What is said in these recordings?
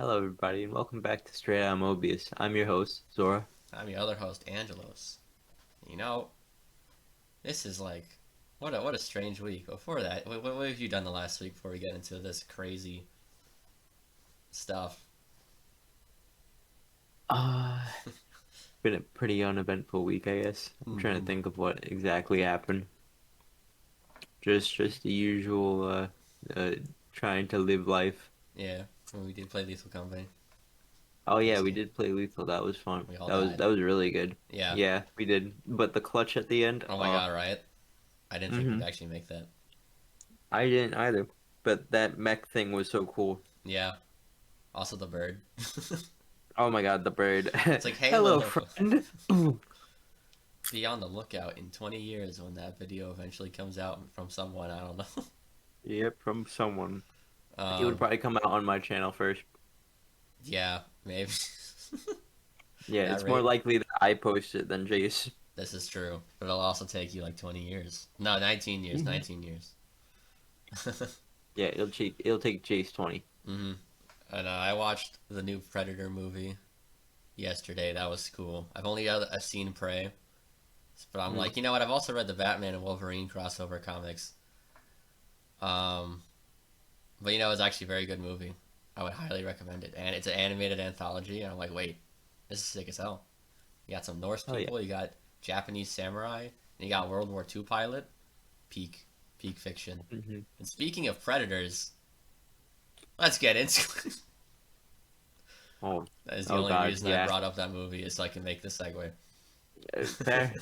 Hello, everybody, and welcome back to Straight Outta Mobius. I'm your host, Zora. I'm your other host, Angelos. You know, this is like, what a strange week. Before that, what have you done the last week before we get into this crazy stuff? Uh, been a pretty uneventful week, I guess. I'm trying to Mm-hmm. think of what exactly happened. Just the usual, uh, trying to live life. Yeah, we did play Lethal Company. Oh yeah, Nice we game. did play Lethal. That was fun. We all That died. was really good. Yeah. Yeah, we did. But the clutch at the end, Oh my oh, god, right? I didn't think we'd actually make that. I didn't either. But that mech thing was so cool. Yeah. Also the bird. Oh my God, the bird. It's like, hey, Hello, little. friend. Ooh. Be on the lookout in 20 years when that video eventually comes out from someone. I don't know. Yep, from someone. It would um. probably come out on my channel first. Yeah. Maybe. Yeah, That it's more rate. likely that I post it than Jace. This is true, but it'll also take you like 20 years. No, 19 years. Hmm 19 years. Yeah, it'll take Jace 20. hmm And I watched the new Predator movie yesterday. That was cool. I've seen Prey, but I'm Mm. like, you know what? I've also read the Batman and Wolverine crossover comics. Um, but it's actually a very good movie. I would highly recommend it. And it's an animated anthology. And I'm like, wait, this is sick as hell. You got some Norse Oh yeah. people. You got Japanese samurai. And you got World War II pilot. Peak, peak fiction. hmm And speaking of predators, let's get into it. Oh, That is the oh only God, reason I yeah. brought up that movie is so I can make this segue. Fair.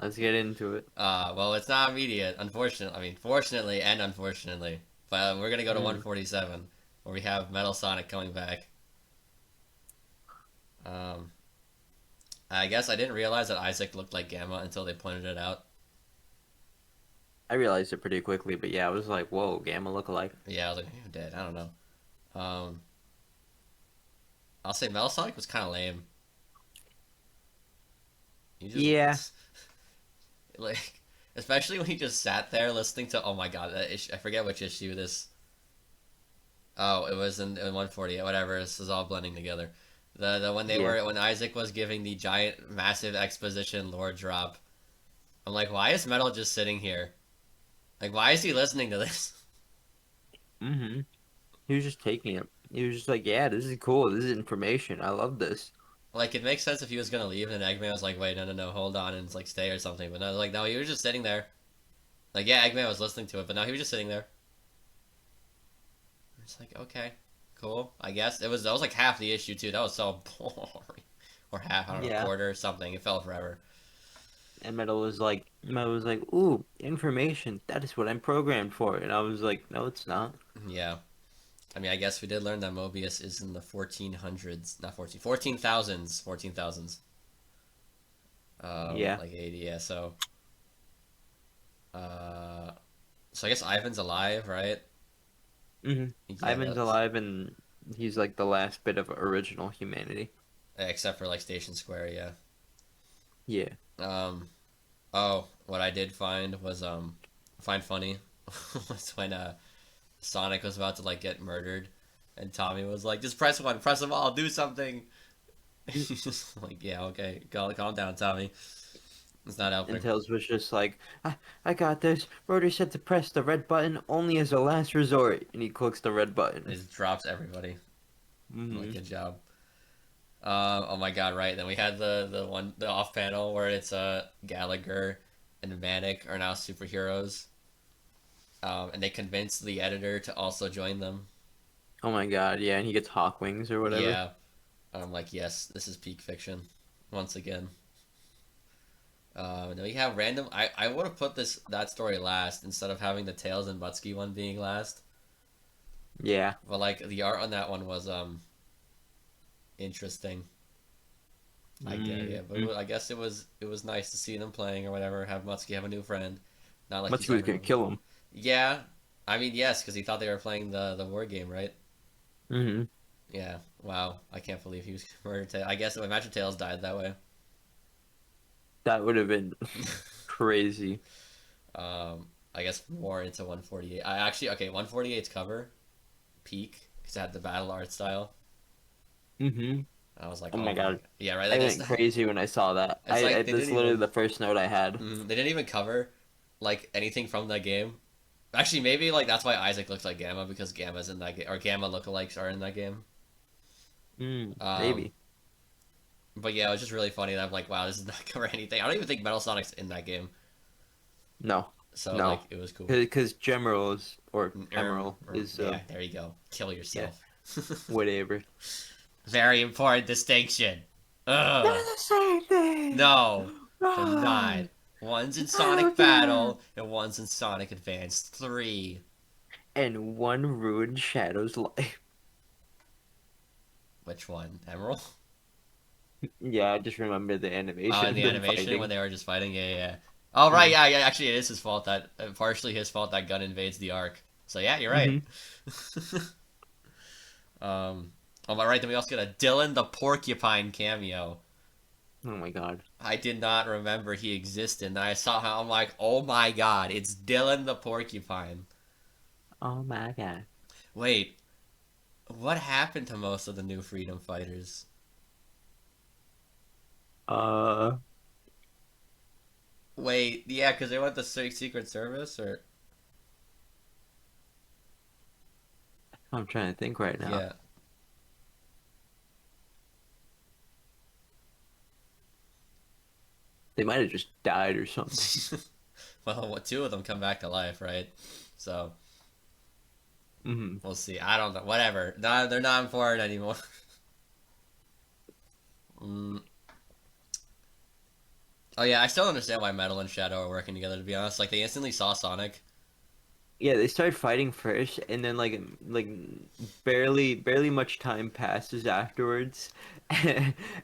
Let's get into it. Well, it's not immediate, unfortunately. I mean, fortunately and unfortunately. But we're gonna go to Mm. 147, where we have Metal Sonic coming back. Um, I guess I didn't realize that Isaac looked like Gamma until they pointed it out. I realized it pretty quickly, but yeah, I was like, "Whoa, Gamma look-alike." Yeah, I was like, "You're dead." I don't know. Um, I'll say Metal Sonic was kind of lame. He Yeah. just like, especially when he just sat there listening to. Oh my god, that issue, I forget which issue this. Oh, it was in 148. Whatever. This is all blending together. The Yeah. when Isaac was giving the giant massive exposition lore drop. I'm like, why is Metal just sitting here? Like, why is he listening to this? hmm He was just taking it. He was just like, "Yeah, this is cool. This is information. I love this." Like, it makes sense if he was gonna leave, and then Eggman was like, wait, no, no, no, hold on, and it's like stay or something. But no, like, no, he was just sitting there. Like, yeah, Eggman was listening to it, but no, he was just sitting there. It's like, okay, cool. I guess that was like half the issue too. That was so boring, or half, I don't know, Yeah. quarter or something. It felt forever. And Metal was like, "Ooh, information. That is what I'm programmed for." And I was like, "No, it's not." Yeah. I mean, I guess we did learn that Mobius is in the 1400s, not 14,000s, 14,000s. Yeah. Like 80, yeah. Uh, so I guess Ivan's alive, right? hmm Yeah, Ivan's that's alive and he's like the last bit of original humanity. except for like Station Square, yeah. Yeah. Um, oh, what I did find was find funny was when Sonic was about to like get murdered, and Tommy was like, "Just press one, press them all, do something." He's just like, "Yeah, okay, calm down, Tommy. It's not And helping." Tails was just like, I got this. Rotary said to press the red button only as a last resort. And he clicks the red It button. just drops everybody. I'm like, hmm good job. Oh my god, right. Then we had the off panel where it's Gallagher and Manic are now superheroes. And they convinced the editor to also join them. Oh my God, yeah, and he gets hawk wings or whatever. Yeah. And I'm like, yes, this is peak fiction. Once again. Then we have random I would have put that story last instead of having the Tails and Butsky one being last. Yeah. But like the art on that one was interesting. I get yeah, but Mm-hmm. I guess it was nice to see them playing or whatever. Have Mutsky have a new friend, not like he's Mutsuki was ever. gonna kill him. Yeah, I mean yes, because he thought they were playing the war game, right? hmm Yeah. Wow, I can't believe he was murdered. I guess imagine Tails died that way. That would have been crazy. I guess more into 148. I actually okay 148's cover peak because it had the battle art style. Mm-hmm. I was like, Oh oh my my, God. yeah, right. I Like went crazy when I saw that. it's like they That's didn't literally even, the first note I had. they didn't even cover like anything from that game. Actually, maybe like that's why Isaac looks like Gamma because Gamma's in that game, or Gamma lookalikes are in that game. Um, Maybe. but yeah, it was just really funny. That I'm like, wow, this is not cover anything. I don't even think Metal Sonic's in that game. No. So No. like, it was cool. Because Gemerald or Emerald is Yeah, there you go. Kill yeah, yourself. whatever. Very important distinction. They're Ugh. the same thing. No, they're not. Right. One's in Oh Sonic yeah. Battle and one's in Sonic Advance 3. And one ruined Shadow's life. Which one? Emerald? Yeah, I just remember the Oh, animation in of the them animation when fighting. they were just fighting? Yeah, yeah, yeah. Oh, right, Mm. yeah, yeah. Actually, it is his fault that, partially his fault that Gun invades the Ark. So yeah, you're right. Hmm. Oh, my right, then we also get a Dylan the Porcupine cameo. Oh my God. I did not remember he existed, and I saw how I'm like, oh my god, it's Dylan the Porcupine. Oh my God. Wait, what happened to most of the new Freedom Fighters? Uh, Wait, yeah, because they went to Secret Service, or I'm trying to think right now. yeah. They might have just died or something. Well, two of them come back to life, right? So Hmm. we'll see. I don't know. Whatever. No, they're not important anymore. mm. Oh yeah, I still don't understand why Metal and Shadow are working together. To be honest, like they instantly saw Sonic. Yeah, they started fighting first, and then barely much time passes afterwards,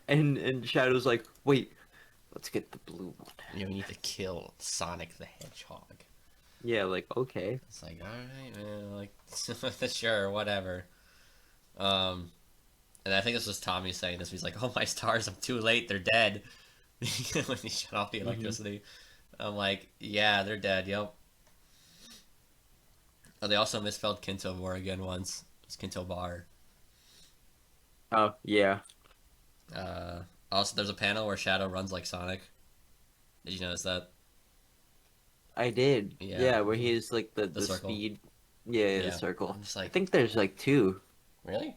and Shadow's like, wait, let's get the blue one. You know, we need to kill Sonic the Hedgehog. Yeah, like okay. It's like, all right, man. Like, sure, whatever. Um, and I think this was Tommy saying this. He's like, "Oh my stars, I'm too late. They're dead." When he shut off the Hmm. electricity, I'm like, "Yeah, they're dead. Yep." Oh, they also misspelled Kinto Bar again once. It's Kinto Bar. Oh yeah, Uh, Also, there's a panel where Shadow runs like Sonic. Did you notice that? I did. Yeah, Yeah, where he is like the the circle. speed. Yeah, yeah, the Yeah, circle. I'm just I like, think there's like two. really?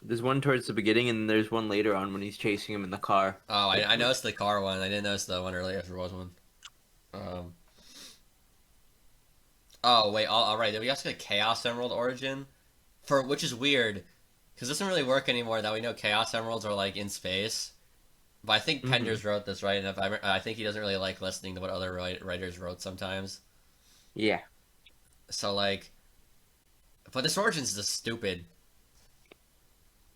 There's one towards the beginning, and there's one later on when he's chasing him in the car. Oh, Like, I noticed the car one. I didn't notice the one earlier if there was one. Um, oh wait, all right. Then we also get Chaos Emerald Origin, for which is weird, because it doesn't really work anymore that we know Chaos Emeralds are like in space. But I think hmm. Penders wrote this right, and if I think he doesn't really like listening to what other writers wrote sometimes. Yeah. So like, but this Origin's just stupid.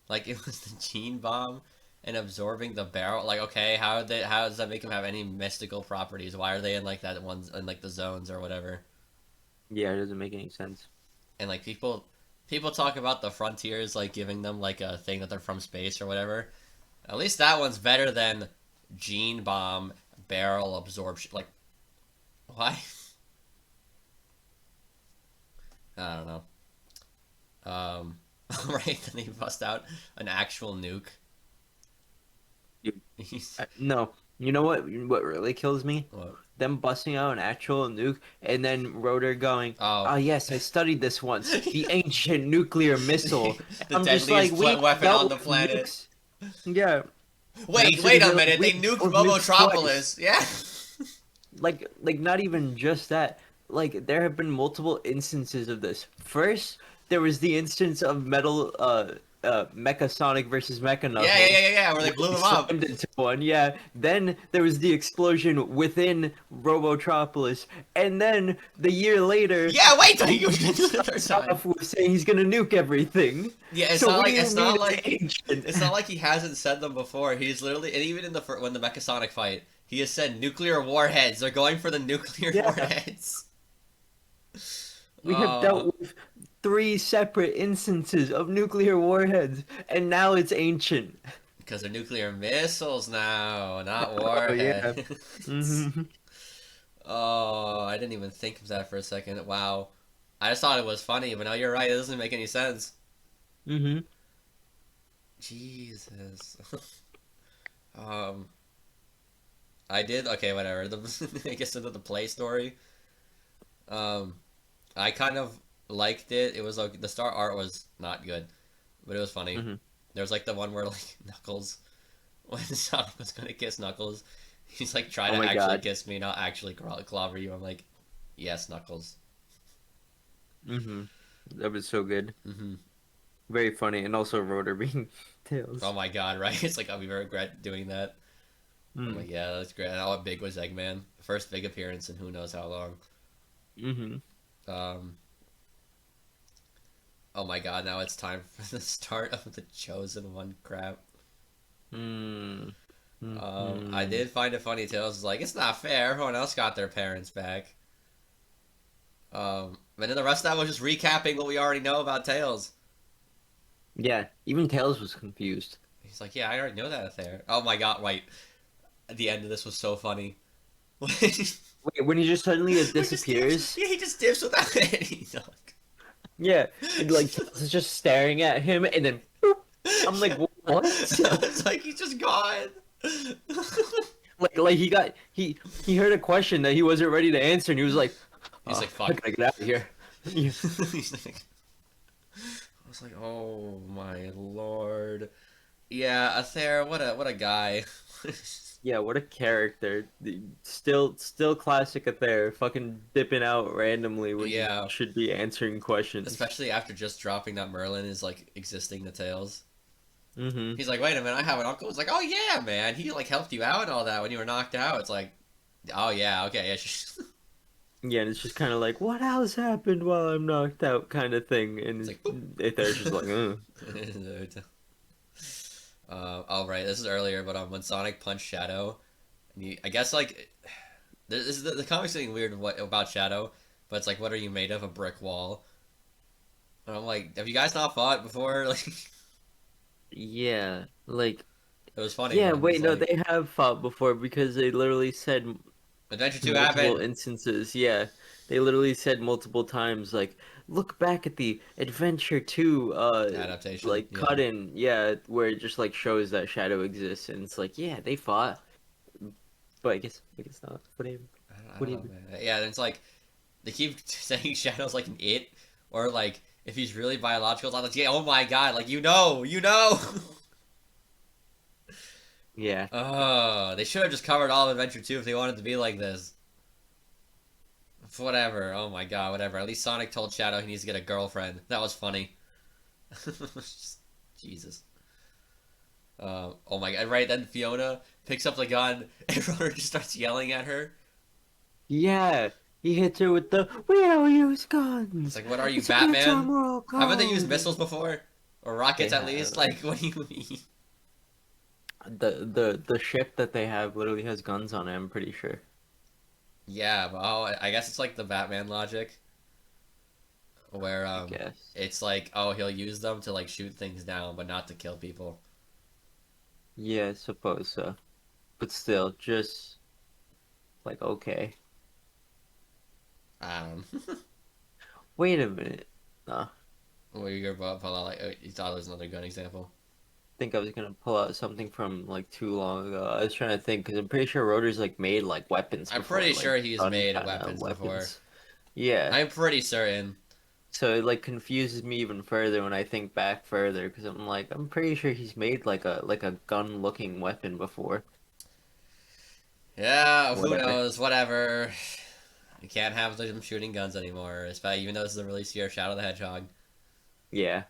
Like it was the gene bomb and absorbing the barrel. Like okay, how does that make him have any mystical properties? Why are they in like that ones in like the zones or whatever? Yeah, it doesn't make any sense. And like people talk about the frontiers like giving them like a thing that they're from space or whatever. At least that one's better than gene bomb barrel absorption. Like why? I don't know. Right, then they bust out an actual nuke. You, He's no, you know what? What really kills me? what? Them busting out an actual nuke, and then Rotor going, Oh, "Ah, yes, I studied this once. The ancient nuclear missile." And the I'm just like, deadliest we weapon on dealt the with planet. nukes. Yeah, and I'm Wait sitting a here like, minute! we They dealt nuked with nukes twice. Mobotropolis. Yeah. Like not even just that. Like there have been multiple instances of this. First, there was the instance of Mecha Sonic versus Mecha Knuckles, Where they where blew he him up. slammed into one. Yeah. Then there was the explosion within Robotropolis, and then the year later, Yeah, wait till you Andy get to the third time. Staff was saying he's gonna nuke everything. Yeah, So what do you mean it's ancient? it's not like he hasn't said them before. He's literally, and even in the when the Mechasonic fight, he has said nuclear warheads. They're going for the nuclear Yeah. warheads. We have dealt Uh, with three separate instances of nuclear warheads, and now it's ancient. because they're nuclear missiles now, not Oh yeah. warheads. Hmm. Oh, I didn't even think of that for a second. Wow. I just thought it was funny, but no, you're right. It doesn't make any sense. Hmm. Jesus. um, I did okay. Whatever. I guess into the play story. Um, I kind of liked it. It was like the star art was not good, but it was funny. Hmm. There was like the one where like Knuckles, when Sonic was gonna kiss Knuckles, he's like try Oh to my actually god. kiss me, not actually clobber you. I'm like, yes, Knuckles. Hmm. That was so good. Mm-hmm. Very funny, and also Rotor being Oh Tails. my god, right? It's like I'll be very regret doing that. I'm Mm. like, yeah, that's great. And how big was Eggman? First big appearance in who knows how long. Hmm. Um, oh my god, now it's time for the start of the Chosen One crap. Mm. I Hmm. did find it funny. Tails was like, it's not fair. Everyone else got their parents back. And then the rest of that was just recapping what we already know about Tails. Yeah, even Tails was confused. He's like, yeah, I already know that there. Oh my god, wait. The end of this was so funny. He Wait, when he just suddenly just dips. disappears. Yeah, he just dips without any talk. Yeah, and like Tails is just staring at him, and then boop. I'm like, what? It's like he's just gone. Like he heard a question that he wasn't ready to answer, and he was like, He's like, I fuck. gotta get out of here. Yeah. He's like, I was like, oh my lord. Yeah, Aether, what a guy. Yeah, what a character. Still classic at there, fucking dipping out randomly when he Yeah, should be answering questions. especially after just dropping that Merlin is like existing to Tails. Hmm. He's like, wait a minute, I have an uncle. It's like, oh yeah, man, he like helped you out and all that when you were knocked out. It's like, oh yeah, okay, yeah. Yeah, and it's just kind of like, what else happened while I'm knocked out, kind of thing. It's And like, boop. there's just like, Oh right, this is earlier, but when Sonic punched Shadow, and I guess like this is the comic's getting weird what about Shadow, but it's like, what are you made of? A brick wall? And I'm like, have you guys not fought before? Like, yeah, like, it was funny yeah. when Wait, he's no, like, they have fought before because they literally said Adventure Two multiple happened. instances. Yeah, they literally said multiple times, like, look back at the Adventure 2, Adaptation, like yeah. cut in, yeah, where it just like shows that Shadow exists, and it's like, yeah, they fought, but I guess not. I What don't do you know, man. Yeah, and it's like they keep saying Shadow's like an it, or like if he's really biological, I'm like, yeah, oh my god, like you know. Yeah. Oh, they should have just covered all of Adventure 2 if they wanted to be like this. Whatever. Oh my god, whatever. At least Sonic told Shadow he needs to get a girlfriend. That was funny. Jesus. Oh my god, right then Fiona picks up the gun and Rotor just starts yelling at her. Yeah, he hits her with the "We don't use It's guns. like, what are you, It's against our Batman? moral Haven't they used code." missiles before? Or They rockets at least? have Like, what do you mean? the ship that they have literally has guns on it. I'm pretty sure. Yeah, well, I guess it's like the Batman logic, where I guess. it's like, oh, he'll use them to like shoot things down, but not to kill people. Yeah, I suppose so. But still, just like okay. Um, Wait a minute. Nah, I where you're about pull out like you thought there was another gun example. think I was gonna pull out something from like too long ago. I was trying to think because I'm pretty sure Rotor's like made like weapons I'm before, pretty like sure he's gun made kind of weapons before. weapons. Yeah. I'm pretty certain. So it like confuses me even further when I think back further because I'm like I'm pretty sure he's made like a gun looking weapon before. Yeah, who Whatever. knows? Whatever. You can't have them shooting guns anymore, especially even though this is a release year, Shadow the Hedgehog. Yeah.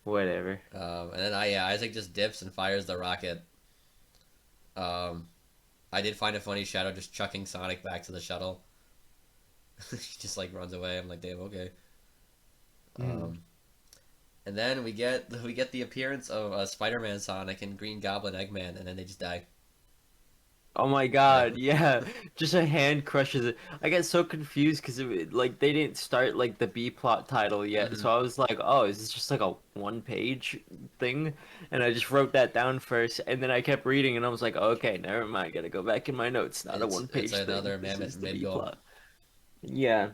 Whatever. And then yeah, Isaac just dips and fires the rocket. Um, I did find it funny, Shadow just chucking Sonic back to the shuttle. He just like runs away. I'm like, damn, okay. Mm. Um, and then we get the appearance of Spider-Man, Sonic, and Green Goblin, Eggman, and then they just die. Oh my Like, God, yeah. Just a hand crushes it. I get so confused because like they didn't start like the B plot title yet. mhm. So I was like, oh, is this just like a one page thing? And I just wrote that down first and then I kept reading and I was like, okay, never mind. Gotta go back in my notes. Not a it's one it's page thing. another This mammoth is the mid B goal. plot. Yeah.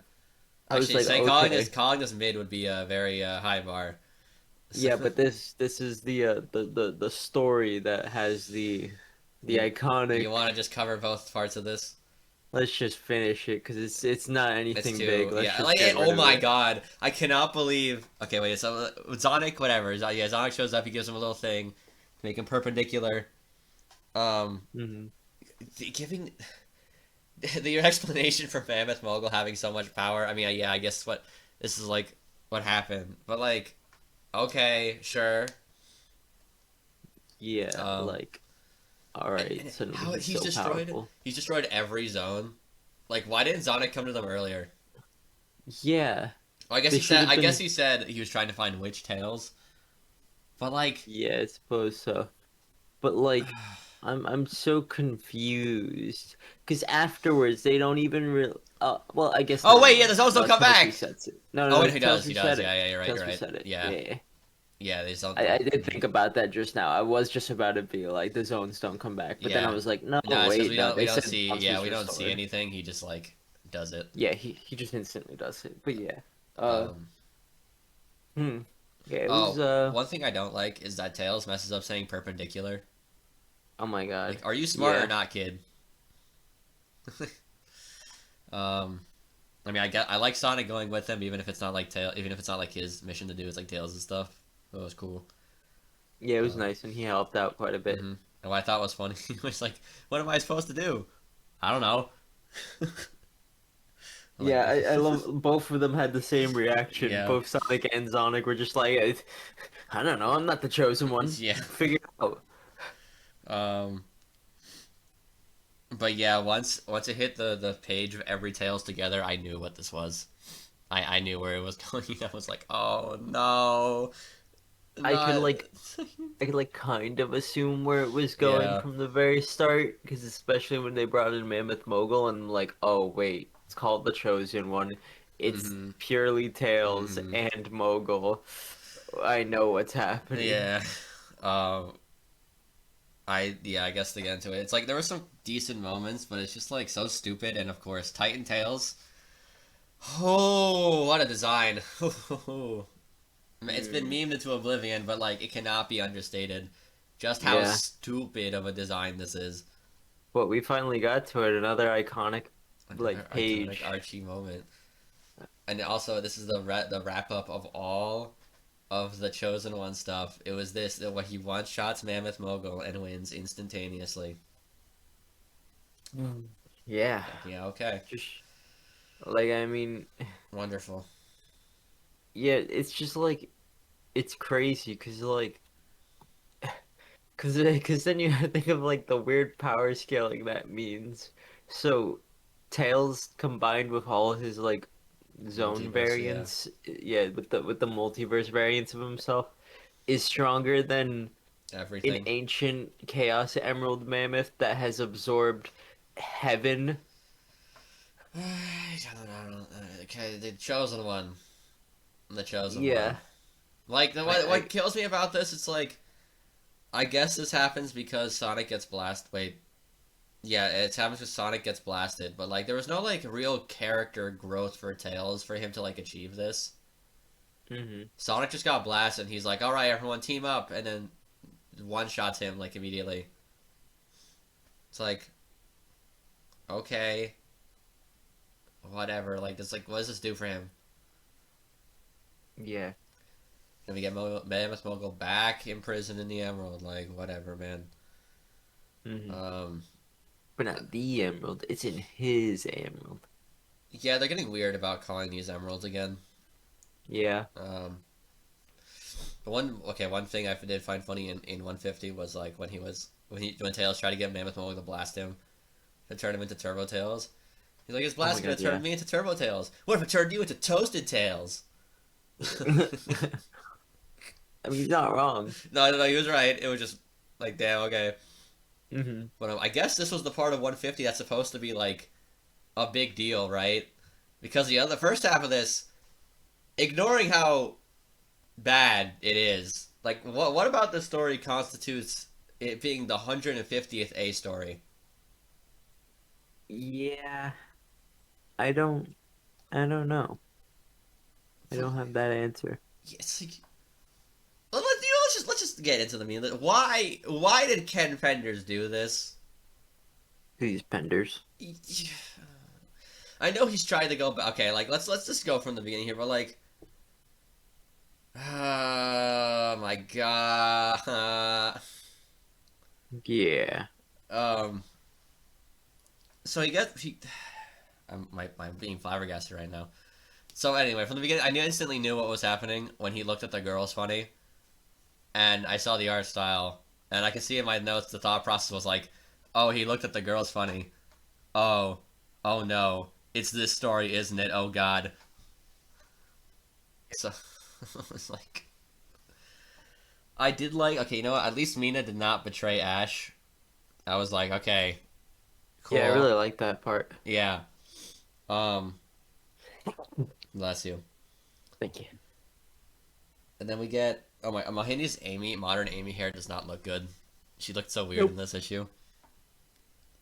I was Actually, like, saying calling this okay. calling this mid would be a very high bar. Yeah, but this is the story that has the You iconic. want to just cover both parts of this? Let's just finish it because it's not It's anything big. too, Let's yeah, just like, get rid oh of my it. god, I cannot believe. Okay, wait, so Sonic, whatever. Yeah, Sonic shows up. He gives him a little thing to make him perpendicular. Um, Hmm. giving your explanation for Mammoth Mogul having so much power. I mean, yeah, I guess what this is like what happened, but like, okay, sure. Yeah, Um, like all and right, suddenly how he's so powerful. he's destroyed every zone. Like, why didn't Sonic come to them earlier? Yeah, Well, I guess they he should said. have I guess been. he said he was trying to find witch tails, but like, Yeah, I suppose so. But like, I'm so confused because afterwards they don't even real. Well, I guess oh never wait, yeah, the mind. zones don't come Tails back. resets it. No, Oh no, wait, no. he Tails does. He does. reset Yeah, it. yeah, you're right. Tails You're right. reset it. Yeah, Yeah, yeah. yeah, they don't. I did think about that just now. I was just about to be like, the zones don't come back, but then I Yeah, was like, no, no, it's because wait, no. we They don't said see. once Yeah, was we don't see restored. anything. He just like does it. Yeah, he just instantly does it. But yeah, uh, Um. hmm. Yeah, it was Oh, one thing I don't like is that Tails messes up saying perpendicular. oh my God. Like, are you smart or Yeah. not, kid? um. I mean, I like Sonic going with him, even if it's not like even if it's not like his mission to do. It's like Tails and stuff. That was cool. Yeah, it was Um. nice and he helped out quite a bit. Mm-hmm. And what I thought was funny was like, what am I supposed to do? I don't know. Like, Yeah, I love both of them had the same reaction. yeah, Both Sonic and Sonic were just like, I don't know, I'm not the chosen one. yeah. Figure it out. Um, but yeah, once it hit the page of every Tails together, I knew what this was. I knew where it was going. I was like, oh no, I could not. like I could like kind of assume where it was going Yeah. from the very start, because especially when they brought in Mammoth Mogul and like, oh wait, it's called the Chosen One. It's Mm-hmm. purely Tails Mm-hmm. and Mogul. I know what's happening. Yeah. Um. I guess to get into it, it's like there were some decent moments, but it's just like so stupid. And of course, Titan Tails. Oh, what a design! It's been Mm, memed into oblivion, but like it cannot be understated just how yeah, stupid of a design this is. but we finally got to it. Another iconic Another like iconic page. Archie moment, and also this is the wrap up of all of the Chosen One stuff. It was this that what he one shots Mammoth Mogul and wins instantaneously. Mm. Yeah, Like, yeah, okay, just like I mean, wonderful. yeah, it's just like it's crazy because like because then you think of like the weird power scaling that means. So Tails combined with all his like zone Multiverse, yeah, variants, yeah, with the multiverse variants of himself, is stronger than an everything. ancient Chaos Emerald Mammoth that has absorbed heaven. I don't know. Okay, the Chosen One, the Chosen Yeah, One. Like I what kills me about this, it's like I guess this happens because Sonic gets blasted. Wait, yeah, it happens because Sonic gets blasted, but like there was no like real character growth for Tails for him to like achieve this. hmm Sonic just got blasted, and he's like, "All right, everyone, team up," and then one shots him like immediately. It's like, okay, whatever. Like, it's like, what does this do for him? Yeah. Can we get Mammoth Mogul back in prison in the Emerald? Like, whatever, man. hmm Um, But not the emerald. It's in his emerald. yeah, they're getting weird about calling these emeralds again. Yeah. Um, but one thing I did find funny in 150 was like when Tails tried to get Mammoth Mogul to blast him to turn him into Turbo Tails. He's like, "Is Oh my blast gonna God, turn yeah. me into Turbo Tails? What if it turned you into Toasted Tails?" I mean, he's not wrong. No, he was right. It was just like, damn, okay. Hmm. But I guess this was the part of 150 that's supposed to be like a big deal, right? Because the first half of this, ignoring how bad it is, like what about the story constitutes it being the 150th A story? Yeah. I don't. I don't know. I But don't have that answer. it's like let's get into the mean. Why did Ken Penders do this? These penders. I know he's trying to go back. Okay, like let's just go from the beginning here, but like, oh my god. Yeah. Um. So I'm being flabbergasted right now. So anyway, from the beginning, I instantly knew what was happening when he looked at the girls funny, and I saw the art style, and I could see in my notes the thought process was like, oh, he looked at the girls funny. Oh, oh no, it's this story, isn't it? Oh god. So it's like I did like okay, you know what? At least Mina did not betray Ash. I was like, okay, cool. Yeah, I really like that part. Yeah. Um. Bless you. Thank you. And then we get oh my Mahindi's modern Amy hair does not look good. She looked so weird Nope. in this issue.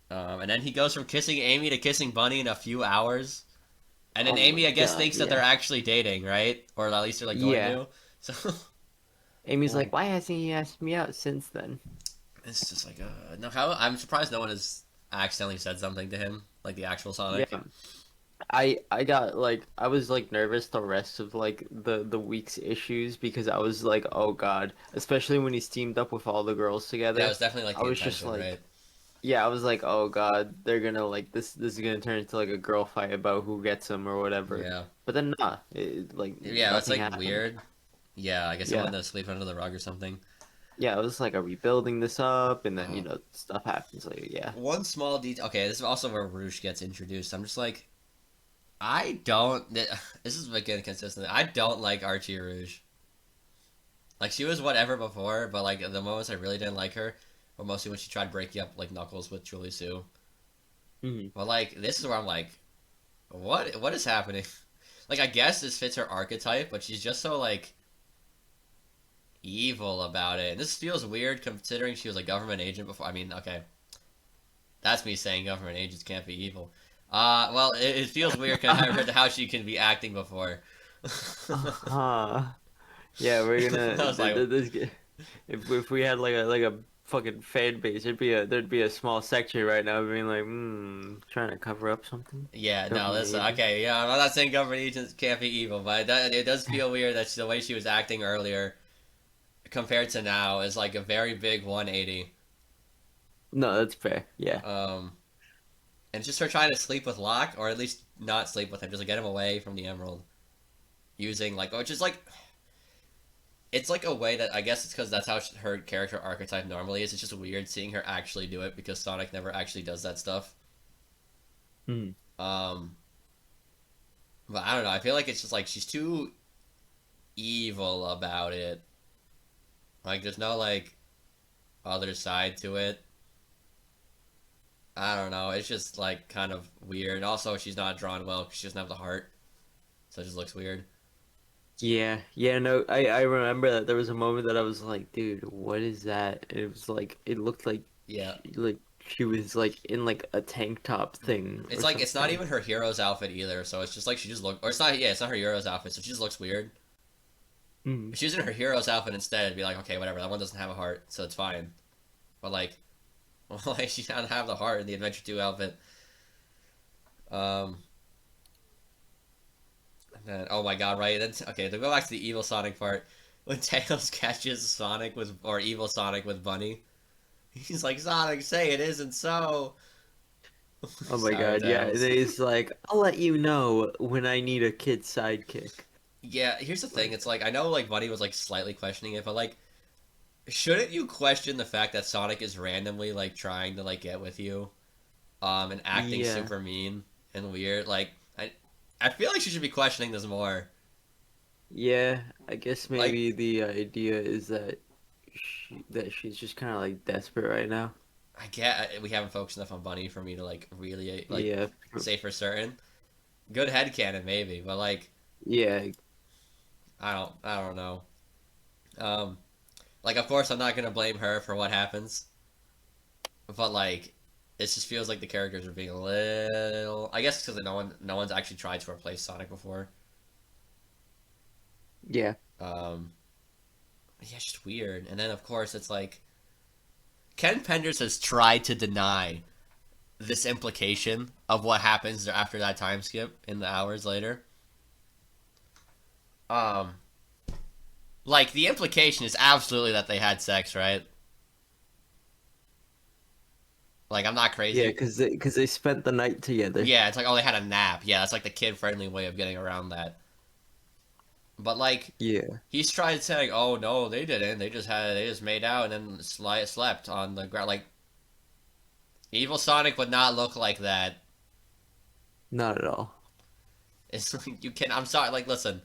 And then he goes from kissing Amy to kissing Bunny in a few hours. And then Oh Amy, my I guess, God, thinks that they're actually dating, right? Or at least they're like going Yeah. to. So Amy's like, why hasn't he asked me out since then? it's just like, no. How I'm surprised no one has accidentally said something to him, like the actual Sonic. Yeah. I got like I was like nervous the rest of like the week's issues because I was like, oh God, especially when he's teamed up with all the girls together. That was definitely like I the was just intention, like, right? yeah, I was like, oh God, they're gonna like this is gonna turn into like a girl fight about who gets him or whatever. Yeah. But then nah, like Yeah, it's nothing like happened. weird. Yeah, I guess he Yeah, wanted to sleep under the rug or something. yeah, it was like, are we building this up? And then Uh, stuff happens later. Yeah, One small detail. Okay, this is also where Rouge gets introduced. I'm just like, I don't. This is again consistent. I don't like Archie Rouge. Like she was whatever before, but like the moments I really didn't like her were mostly when she tried breaking up like Knuckles with Julie Sue. hmm But like this is where I'm like, what is happening? Like I guess this fits her archetype, but she's just so like evil about it. And this feels weird considering she was a government agent before. I mean, okay, that's me saying government agents can't be evil. Well, it feels weird compared to how she can be acting before. uh-huh. Yeah, we're gonna I was like, if we had like a fucking fan base, there'd be a small section right now being like, trying to cover up something. yeah, no, Government listen, agent. okay, yeah, I'm not saying government agents can't be evil, but it does feel weird that the way she was acting earlier compared to now is like a very big 180. No, that's fair. Yeah. And it's just her trying to sleep with Locke, or at least not sleep with him, just like get him away from the Emerald, using like, which is like, it's like a way that I guess it's because that's how her character archetype normally is. It's just weird seeing her actually do it because Sonic never actually does that stuff. Hmm. Um, but I don't know. I feel like it's just like she's too evil about it. Like there's no like other side to it. I don't know. It's just like kind of weird. Also, she's not drawn well because she doesn't have the heart, so it just looks weird. Yeah. Yeah. No, I remember that there was a moment that I was like, dude, what is that? And it was like it looked Yeah, like she was like in like a tank top thing it's or like it's not something. even her hero's outfit either. So it's just like she just look, or it's not. Yeah, it's not her hero's outfit. So she just looks weird. Hmm. If she was in her hero's outfit instead, it'd be like, okay, whatever. That one doesn't have a heart, so it's fine. But like, well, like she doesn't have the heart in the Adventure 2 outfit. Um, and then, oh my god, right? Then okay, to go back to the evil Sonic part, when Tails catches Sonic with or evil Sonic with Bunny, he's like, Sonic, say it isn't so. Oh my Sorry, God. Yeah. And Tails. he's like, I'll let you know when I need a kid sidekick. Yeah, here's the thing. Like, It's like I know like Bunny was like slightly questioning it, but like, shouldn't you question the fact that Sonic is randomly like trying to like get with you? And acting yeah. super mean and weird. Like I feel like she should be questioning this more. Yeah. I guess Like maybe the idea is that she's just kind of like desperate right now. I get we haven't focused enough on Bunny for me to like really like Yeah. say for certain. Good headcanon maybe, but like Yeah. I don't know. Um, like of course I'm not gonna blame her for what happens, but like it just feels like the characters are being a little. I guess because no one's actually tried to replace Sonic before. Yeah. Um, yeah, it's just weird. And then of course it's like Ken Penders has tried to deny this implication of what happens after that time skip in the hours later. Um, like the implication is absolutely that they had sex, right? Like I'm not Yeah, crazy. because they spent the night together. Yeah, it's like oh they had a nap. Yeah, that's like the kid friendly way of getting around that. But like Yeah. he's tried saying, oh no, they didn't. They just made out and then slept on the ground. Like Evil Sonic would not look like that. Not at all. It's like you can. I'm sorry. Like listen,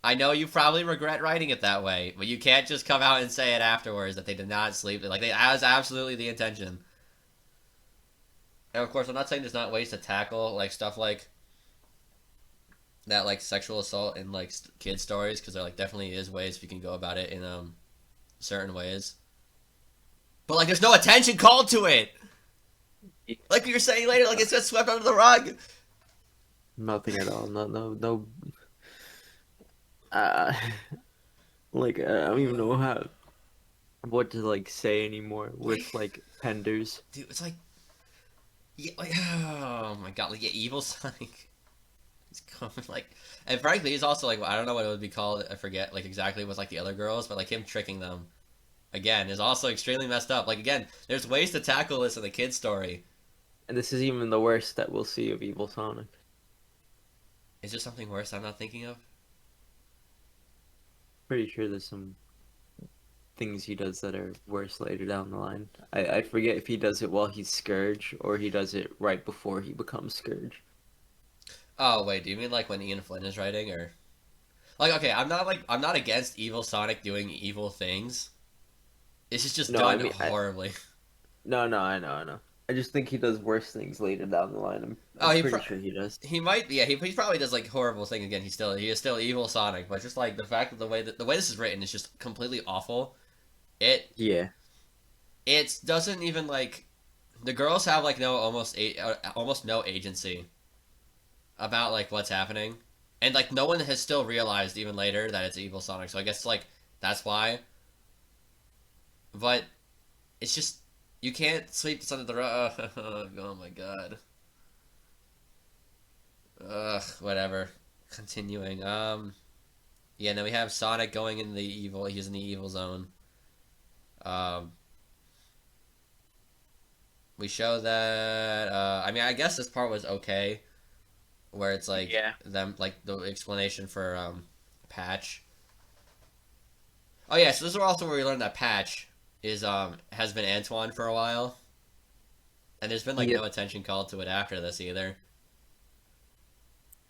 I know you probably regret writing it that way, but you can't just come out and say it afterwards that they did not sleep. Like that was absolutely the intention. And of course, I'm not saying there's not ways to tackle like stuff like that, like sexual assault in like kid stories, because there like definitely is ways you can go about it in certain ways. But like, there's no attention called to it. Like you were saying later, like it's just swept under the rug. Nothing at all. No, no, no. Uh, I don't even know what to like say anymore Like, with like Penders. dude, it's like, yeah, like, oh my god, like yeah, evil Sonic. He's coming like, and frankly, he's also like, I don't know what it would be called. I forget like exactly what's like the other girls, but like him tricking them again is also extremely messed up. Like again, there's ways to tackle this in the kid story. And this is even the worst that we'll see of Evil Sonic. Is there something worse I'm not thinking of? Pretty sure there's some things he does that are worse later down the line. I forget if he does it while he's Scourge or he does it right before he becomes Scourge. Oh wait, do you mean like when Ian Flynn is writing, or like okay, I'm not against evil Sonic doing evil things. It's just No, I done mean, horribly. no, I know. I just think he does worse things later down the line. Oh, I'm pretty sure he does. he might yeah he probably does like horrible thing again. He is still evil Sonic, but just like the fact that the way this is written is just completely awful. It Yeah. it doesn't even like the girls have like no almost no agency about like what's happening, and like no one has still realized even later that it's evil Sonic. So I guess like that's why. But it's just you can't sweep this under the rug. Oh my god. Ugh, whatever. Continuing. Yeah. Then we have Sonic going in the evil. He's in the evil zone. Um, we show that. I mean, I guess this part was okay, where it's like Yeah. them like the explanation for Patch. Oh yeah, so this is also where we learned that Patch is has been Antoine for a while, and there's been like Yep. no attention called to it after this either.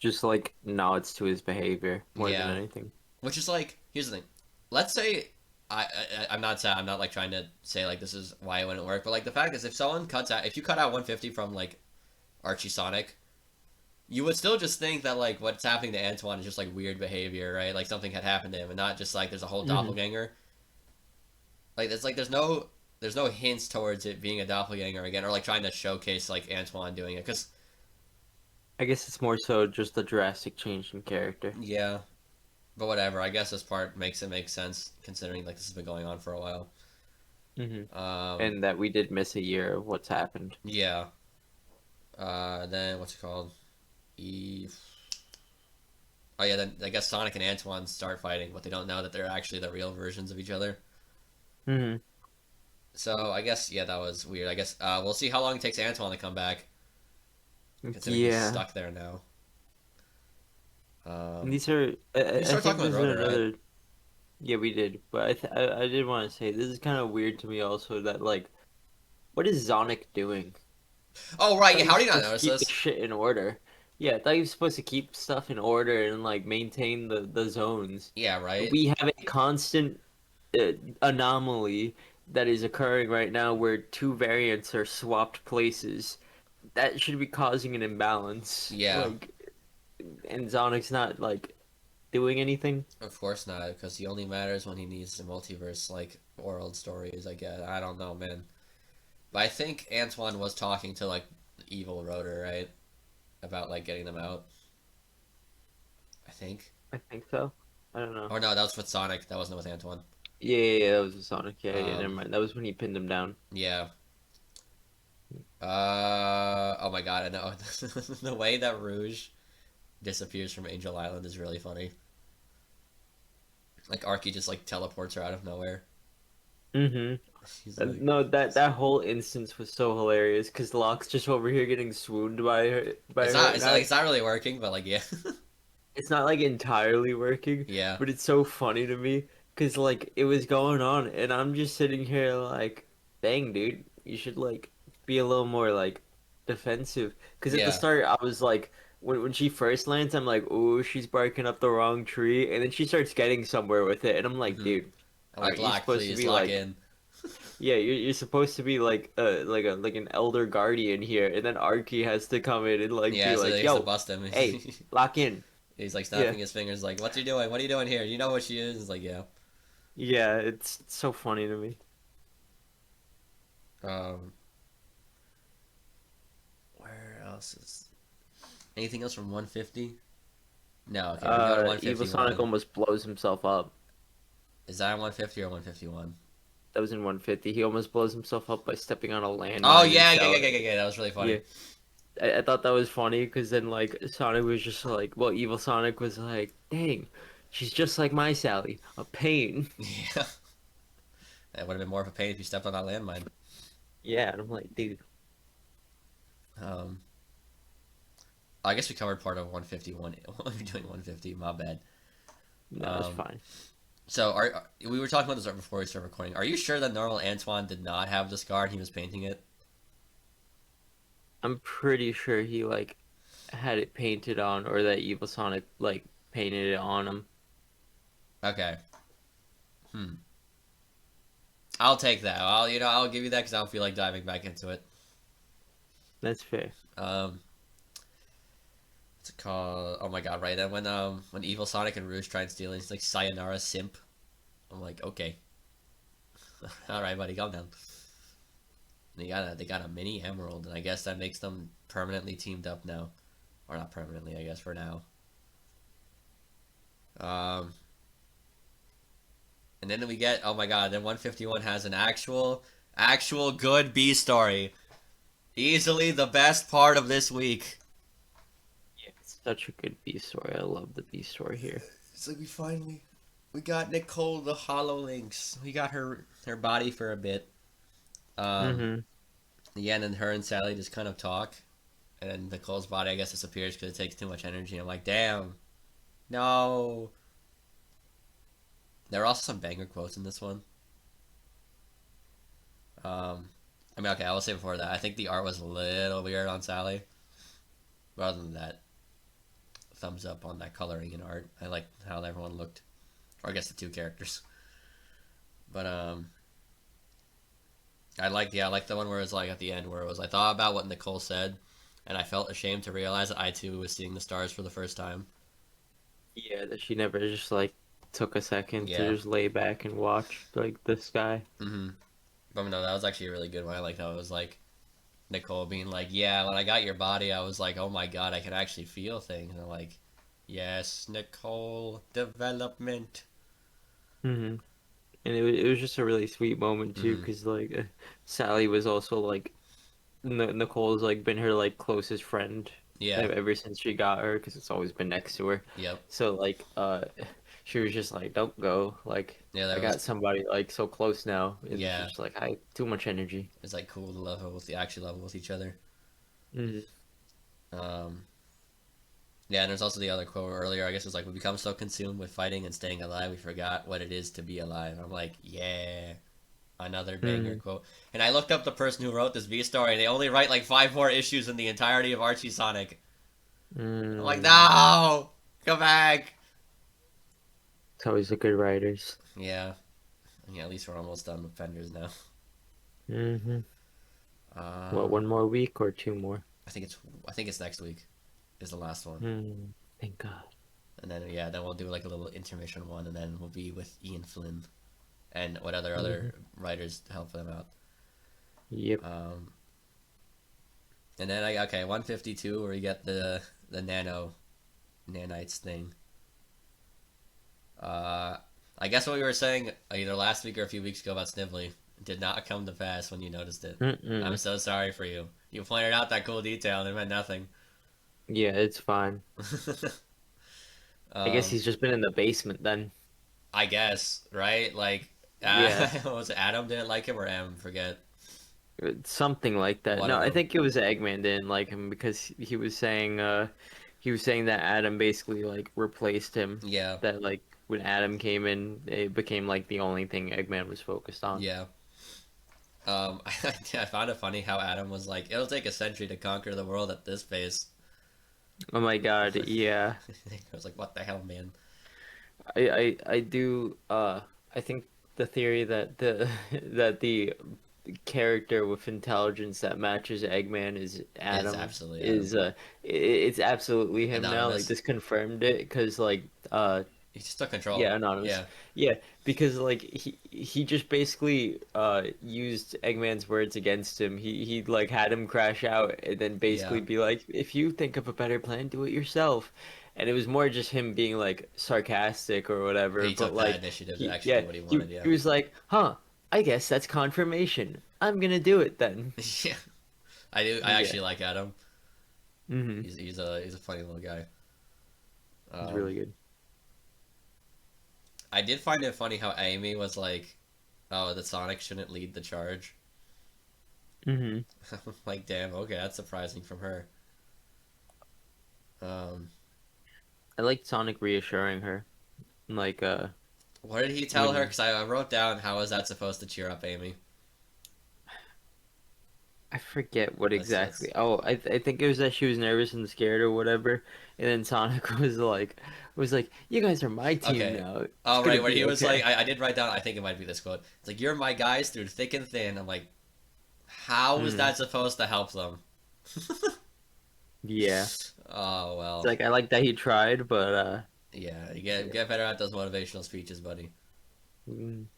Just like nods to his behavior more than Yeah, anything. which is like here's the thing. Let's say I'm not like trying to say like this is why it wouldn't work, but like the fact is if you cut out 150 from like Archie Sonic, you would still just think that like what's happening to Antoine is just like weird behavior, right? Like something had happened to him, and not just like there's a whole Hmm. doppelganger. Like it's like there's no hints towards it being a doppelganger again, or like trying to showcase like Antoine doing it. Because I guess it's more so just a drastic change in character. yeah, but whatever. I guess this part makes it make sense considering like this has been going on for a while. Hmm. Um, And that we did miss a year of what's happened. yeah. Then what's it called? Eve. Oh yeah, then I guess Sonic and Antoine start fighting, but they don't know that they're actually the real versions of each other. Hmm. So I guess yeah, that was weird. I guess we'll see how long it takes Antoine to come back, considering he's Yeah. stuck there now. And Um, these are. you I start think talking with this is Rotor, right? another. Yeah, we did, but I did want to say this is kind of weird to me also that like, what is Zonic doing? Oh I right, thought yeah. he How was did you not supposed to notice keep the this? shit in order. Yeah, I thought he was supposed to keep stuff in order and like maintain the zones. Yeah, right. We have a constant anomaly that is occurring right now where two variants are swapped places. That should be causing an imbalance. Yeah, And Zonic's not like doing anything. of course not, because he only matters when he needs the multiverse like world stories. I guess I don't know, man. But I think Antoine was talking to like evil Rotor, right? About like getting them out. I think. I think so. I don't know. Or no, that was with Sonic. That wasn't with Antoine. Yeah, that was a Sonic. Yeah, never Um, mind. That was when he pinned him down. yeah. Oh my god, I know. The way that Rouge disappears from Angel Island is really funny. Like Arky just like teleports her out of nowhere. Mm-hmm. She's like, No, that whole instance was so hilarious because Locke's just over here getting swooned by her. Not, it's not really working, but like yeah, it's not like entirely working, yeah, but it's so funny to me because like it was going on, and I'm just sitting here like, dang, dude, you should like be a little more like defensive. Because at the yeah. start, I was like, when she first lands, I'm like, oh, she's barking up the wrong tree, and then she starts getting somewhere with it, and I'm like, hmm dude, I'm like aren't you lock, supposed to please be lock like? in. Yeah, you're supposed to be like an elder guardian here, and then Arky has to come in and like Yeah, be so like, they used to "Yo, bust him. hey, lock in." He's like Yeah, snapping his fingers, like, "What you doing? What are you doing here? You know what she is?" It's like, yeah. yeah, it's so funny to me. Um, where else is anything else from 150? No, okay, we go to Evil Sonic 151. almost blows himself up. Is that 150 or 151? That was in 150. He almost blows himself up by stepping on a Oh landmine and yeah, yeah, yeah, Sal. yeah, yeah, yeah. That was really Yeah, funny. I thought that was funny because then like Sonic was just like, well, Evil Sonic was like, "Dang, she's just like my Sally, a pain." Yeah, that would have been more of a pain if you stepped on that landmine. Yeah, and I'm like, dude, Um, I guess we covered part of 151. We're doing 150. My bad. no, it's Um, fine. so we were talking about this right before we started recording. Are you sure that normal Antoine did not have the scar and he was painting it? I'm pretty sure he like had it painted on, or that Evil Sonic like painted it on him. Okay. Hmm. I'll take that. I'll give you that because I don't feel like diving back into it. That's fair. Um, what's it called? Oh my god! Right then when Evil Sonic and Rouge try and steal it, he's like Sayonara simp. I'm like, okay, all right, buddy, calm down. They got a mini emerald, and I guess that makes them permanently teamed up now, or not permanently, I guess for now. Um, and then we get oh my god, then 151 has an actual good B story. Easily the best part of this week. Yeah, it's such a good B story. I love the B story here. It's like we got Nicole the HoloLinks. We got her body for a bit. Um, Mm-hmm. yeah, and then her and Sally just kind of talk, and then Nicole's body I guess disappears because it takes too much energy. I'm like, damn, no. There are also some banger quotes in this one. I mean, okay, I will say before that I think the art was a little weird on Sally. But other than that, thumbs up on that coloring and art. I like how everyone looked, or I guess the two characters. But I like the one where it was like at the end where it was I thought about what Nicole said, and I felt ashamed to realize that I too was seeing the stars for the first time. Yeah, that she never just like took a second Yeah. to just lay back and watch like the sky. Mm-hmm. But no, that was actually a really good one. I like how it was like Nicole being like, "Yeah, when I got your body, I was like, oh my god, I can actually feel things." And I'm like, "Yes, Nicole, development." Mm-hmm. And it was just a really sweet moment too, Mm-hmm. because like Sally was also like Nicole's like been her like closest friend Yeah. ever since she got her, because it's always been next to her. Yep. So like she was just like, don't go, like Yeah. I There was. got somebody like so close now, and she's Yeah. just like, I too much energy. It's like cool to level with the actual level with each other. Hmm. Um. Yeah, and there's also the other quote earlier. I guess it's like we become so consumed with fighting and staying alive, we forgot what it is to be alive. I'm like, yeah, another banger Hmm. quote. And I looked up the person who wrote this V story. They only write like 5 more issues in the entirety of Archie Sonic. I'm like, Mm. no, come back. It's always the good writers. Yeah, yeah. At least we're almost done with Fenders now. Hmm. What, Um, one more week or two more? I think it's I think it's next week is the last one, Hmm. Thank God. and then yeah, then we'll do like a little intermission one, and then we'll be with Ian Flynn and what Hmm. other writers to help them out. Yep. Um, and then I okay 152 where you get the nanites thing. Uh, I guess what we were saying either last week or a few weeks ago about Snively did not come to pass when you noticed it. I'm Mm-mm. so sorry for you. You pointed out that cool detail and it meant nothing. Yeah, it's fine. I guess um, he's just been in the basement then. I guess, right? Like, Yeah, was it Adam didn't like him or M? Forget. something like that. One No, of I them. think it was Eggman didn't like him because he was saying that Adam basically like replaced him. Yeah, That like when Adam came in, it became like the only thing Eggman was focused on. yeah. I found it funny how Adam was like, "It'll take a century to conquer the world at this pace." Oh my God, yeah. I was like, "What the hell, man?" I do I think the theory that the that the character with intelligence that matches Eggman is It's Adam absolutely Adam. is it's absolutely him now. Like Anonymous. this confirmed it because like He just took control. yeah, anonymous. Yeah, Yeah, because like he just basically used Eggman's words against him. He like had him crash out and then yeah. basically be like, if you think of a better plan, do it yourself. And it was more just him being like sarcastic or whatever, He but took that like initiative to he actually yeah, do what he wanted. Yeah, he was like, "Huh, I guess that's confirmation. I'm gonna do it then." yeah. I do. I Yeah. actually like Adam. Hmm. He's a funny little guy. It's Um, really good. I did find it funny how Amy was like, "Oh, that Sonic shouldn't lead the charge." Hmm. Like, damn. Okay, that's surprising from her. Um, I liked Sonic reassuring her. Like what did he tell her? when Because I wrote down how was that supposed to cheer up Amy. I forget what Let's exactly. Oh, I think it was that she was nervous and scared or whatever, and then Sonic was like, "You guys are my team Okay. now. It's Oh, gonna right, where be he was like, okay." I did write down, I think it might be this quote. It's like, "You're my guys through thick and thin." I'm like, how is Mm, that supposed to help them? yeah, Oh, it's well. like I like that he tried, but Yeah, you yeah. get better at those motivational speeches, buddy. Mm,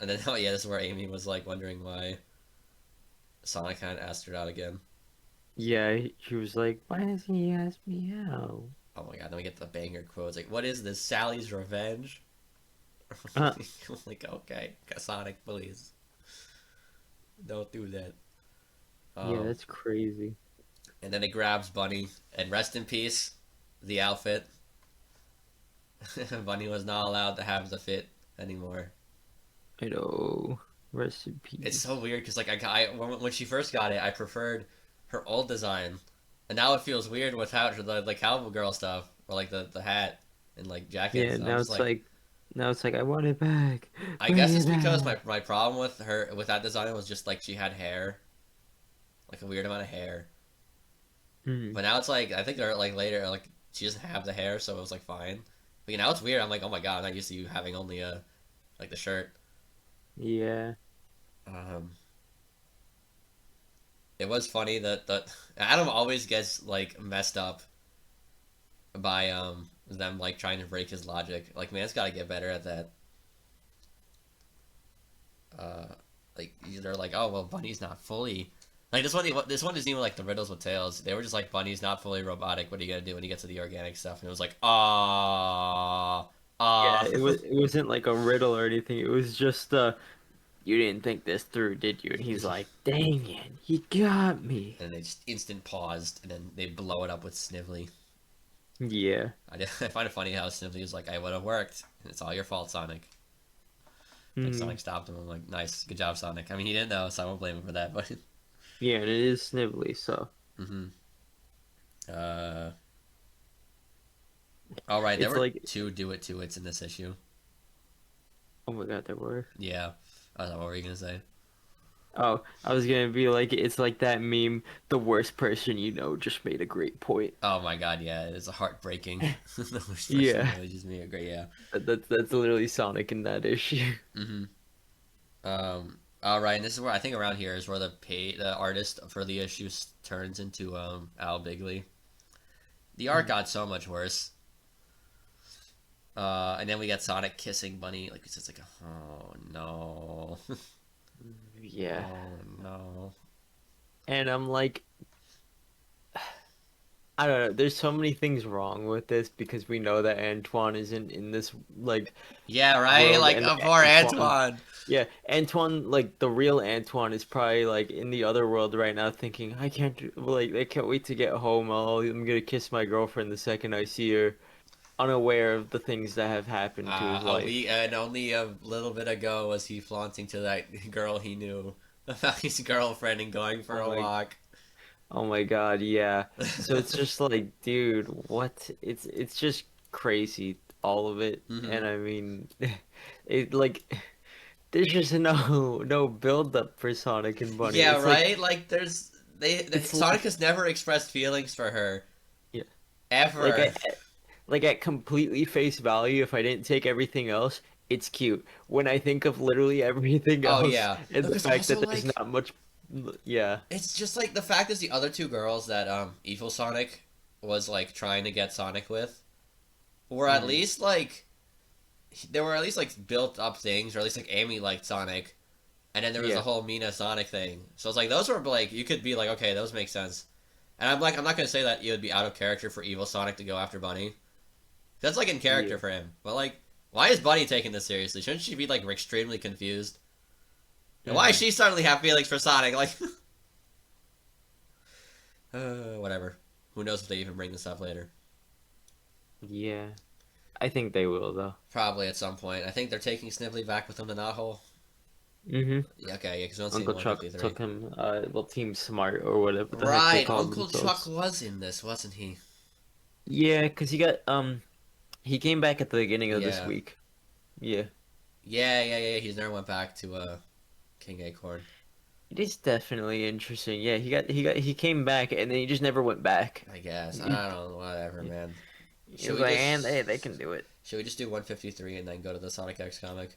And then, oh, yeah, this is where Amy was like wondering why Sonic hadn't asked her out again. yeah, she was like, "Why doesn't he ask me out?" Oh my god, then we get the banger quotes like, "What is this, Sally's revenge?" Uh, I'm like, okay, Sonic, please. Don't do that. yeah, Um, that's crazy. and then it grabs Bunny, and rest in peace, the outfit. Bunny was not allowed to have the fit anymore. I know. Rest in It's peace. so weird because like when she first got it, I preferred her old design, and now it feels weird without her the like cowboy girl stuff or like the hat and like jackets. Yeah, I'm just like, now it's like I want it back. I Bring guess it it's because back. my problem with her with that design was just like she had hair, like a weird amount of hair. Mm, But now it's like I think they're like later like she doesn't have the hair, so it was like fine. But now it's weird. I'm like, oh my god, I'm not used to you having only like the shirt. yeah. Um, it was funny that Adam always gets like messed up by them like trying to break his logic. Like man's got to get better at that. Uh, like they're like, oh well, Bunny's not fully like this one isn't even like the riddles with tails. They were just like Bunny's not fully robotic. What are you gonna do when you get to the organic stuff? And it was like, ah, Yeah, ah. it wasn't like a riddle or anything. It was just you didn't think this through, did you? And he's like, "Dang it, he got me." And they just instant paused, and then they blow it up with Snively. Yeah. I find it funny how Snively was like, "I would have worked. It's all your fault, Sonic." Like Mm. Sonic stopped him. I'm like, "Nice, good job, Sonic." I mean, he didn't know, so I won't blame him for that. But Yeah, and it is snivelly, so hmm uh, all right, there it's were like, two do it to it's in this issue. oh my God, there were. Yeah, I don't know what were you gonna say. Oh, I was gonna be like, it's like that meme, the worst person you know just made a great point. Oh my god, yeah, it's a heartbreaking. The worst person, Yeah, you know, just me a great, yeah. that's literally Sonic in that issue. hmm all right, and this is where I think around here is where the artist for the issue turns into Al Bigley. The art got so much worse. And then we got Sonic kissing Bunny. Like it's just like, oh no, Yeah, oh no. and I'm like, I don't know. There's so many things wrong with this because we know that Antoine isn't in this like Yeah, right. world, Like, and poor Antoine, Antoine. yeah, Antoine, like the real Antoine is probably like in the other world right now, thinking, I can't like I can't wait to get home. I'm gonna kiss my girlfriend the second I see her, unaware of the things that have happened to his A life. week and only a little bit ago was he flaunting to that girl he knew about his girlfriend and going for Oh a my, walk. oh my God, yeah. So it's just like, dude, what? It's just crazy, all of it. Hmm. And I mean, it like there's just no build up for Sonic and Bunny. Yeah, right. Like, It's Sonic like has never expressed feelings for her yeah, like ever. at completely face value, if I didn't take everything else, it's cute. When I think of literally everything Oh else yeah, and no, the because fact also that there's like not much, yeah, it's just like the fact is the other two girls that Evil Sonic was like trying to get Sonic with were at mm, least like there were at least like built up things, or at least like Amy liked Sonic, and then there was the yeah, whole Mina Sonic thing. So it's like those were like you could be like okay, those make sense. And I'm like I'm not gonna say that it would be out of character for Evil Sonic to go after Bunny. That's like in yeah. character for him. But like, why is Bunny taking this seriously? Shouldn't she be like extremely confused? And why is Hmm. she suddenly have feelings for Sonic? Like, whatever. Who knows if they even bring this up later? Yeah, I think they will though. Probably at some point. I think they're taking Snibbly back with them to Knothole. Hmm. Yeah, okay, yeah, because we don't see him in Uncle Chuck 153. took him, well, Team Smart or whatever the heck they Right, call Uncle Chuck themselves. was in this, wasn't he? Yeah, because he came back at the beginning of this Yeah. week. Yeah, Yeah. He's never went back to King Acorn. it is definitely interesting. Yeah, he came back and then he just never went back. I guess. I He don't know, whatever, man. Should was we like, and hey, just they can do it. should we just do 153 and then go to the Sonic X comic?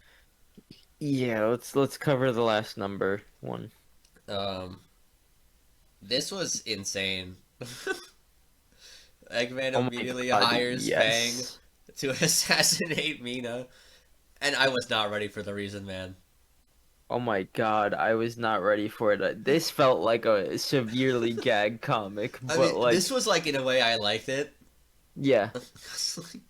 Yeah, let's cover the last number one. Um, this was insane. Eggman Oh my immediately God, hires Fang yes. to assassinate Mina, and I was not ready for the reason, man. Oh my God, I was not ready for it. This felt like a severely gag comic, I mean, but this like, was like in a way I liked it. yeah, It's like,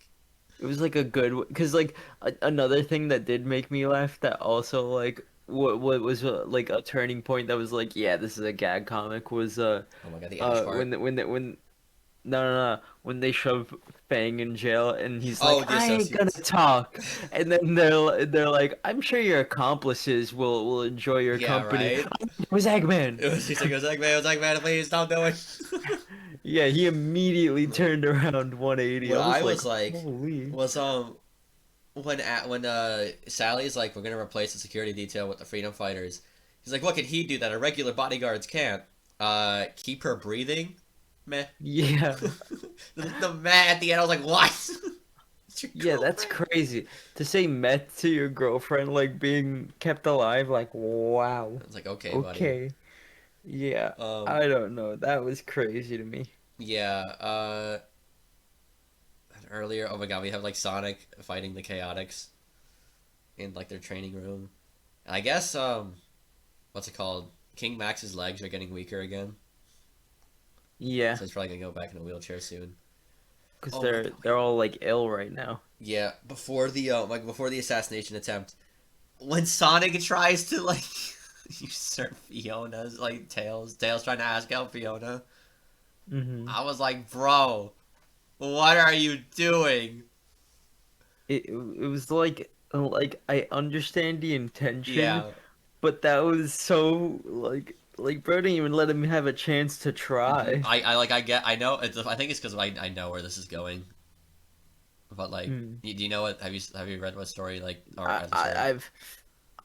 it was like a good because like another thing that did make me laugh that also like what was like a turning point that was like, yeah, this is a gag comic was oh my god, the Ash part. when no, no, no. When they shove Fang in jail and he's Oh, like, the I ain't gonna associates. talk. And then they're like, I'm sure your accomplices will enjoy your Yeah, company. right. It was Eggman. He's like, it was Eggman, please stop doing. Yeah, he immediately turned around 180. What I I was like, was like holy. was when Sally's like, we're gonna replace the security detail with the freedom fighters. He's like, what can he do that a regular bodyguards can't? Keep her breathing. Meh. Yeah. The meh at the end, I was like, what? It's your Yeah, that's girlfriend. crazy. To say meth to your girlfriend like being kept alive, like wow. I was like, okay, buddy. Okay. Yeah. Um, I don't know. That was crazy to me. yeah. Earlier, oh my god, we have like Sonic fighting the Chaotix in like their training room. And I guess what's it called? King Max's legs are getting weaker again, Yeah. so he's probably gonna go back in a wheelchair soon. Because Oh my god. they're all like ill right now. Yeah, before the assassination attempt, when Sonic tries to like usurp Fiona's like Tails trying to ask out Fiona, Hmm. I was like, bro, what are you doing? It was like I understand the intention, Yeah, but that was so like bro didn't even let him have a chance to try. I know I think it's because I know where this is going, but like, Mm. do you know what have you read what story like or I, read the I story? I've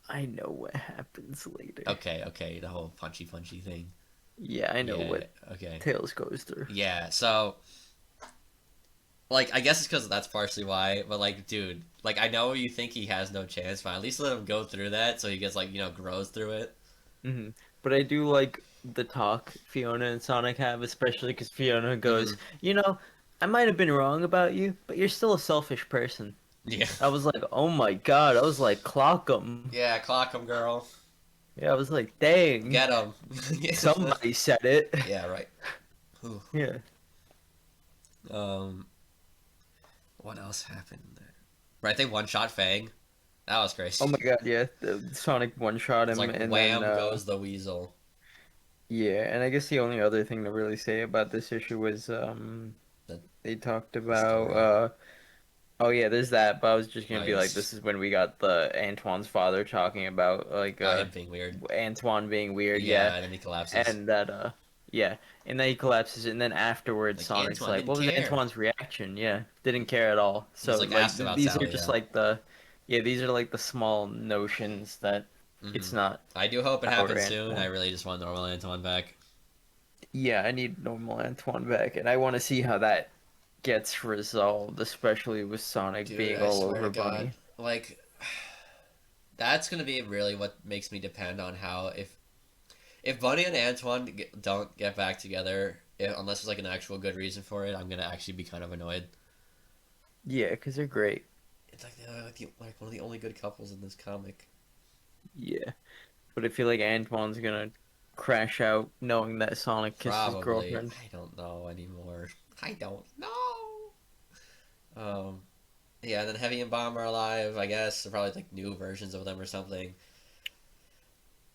I know what happens later. Okay, the whole punchy thing. Yeah, I know Yeah, what okay, Tails goes through. yeah. So like, I guess it's because that's partially why, but like, dude, like, I know you think he has no chance, but at least let him go through that so he gets like, grows through it. Hmm. But I do like the talk Fiona and Sonic have, especially because Fiona Hmm. goes, I might have been wrong about you, but you're still a selfish person. Yeah, I was like, oh my God. I was like, clock 'em. yeah, clock him, girl. Yeah, I was like, dang. Get him. Somebody said it. Yeah, right. Whew. Yeah. Um, what else happened there? Right, they one shot Fang. That was Oh my crazy. god, yeah, the Sonic one shot It's him, like and then wham goes the weasel. yeah, and I guess the only other thing to really say about this issue was The they talked the about story. oh yeah, there's that, but I was just Oh gonna be like, yes, this is when we got the Antoine's father talking about like him being weird. Antoine being weird, yeah, Yeah, and then he collapses. and that yeah, and then he collapses, and then afterwards Like Sonic's Antoine like, didn't what was care. Antoine's reaction? Yeah, didn't care at all. He's So like like asked about these are Sally. just Yeah. like the yeah, these are like the small notions that hmm it's not I do hope it our happens soon. I Antoine. really just want normal Antoine back. Yeah, I need normal Antoine back, and I want to see how that gets resolved, especially with Sonic Dude, being I all swear to over God, Bunny. like that's gonna be really what makes me depend on how if Bunny and Antoine don't get back together, unless there's like an actual good reason for it, I'm gonna actually be kind of annoyed. Yeah, because they're great. It's like they're like one of the only good couples in this comic. Yeah, but I feel like Antoine's gonna crash out knowing that Sonic kissed his Probably, girlfriend. I don't know anymore. I don't know. Um, yeah, and then Heavy and Bomb are alive. I guess they're probably like new versions of them or something.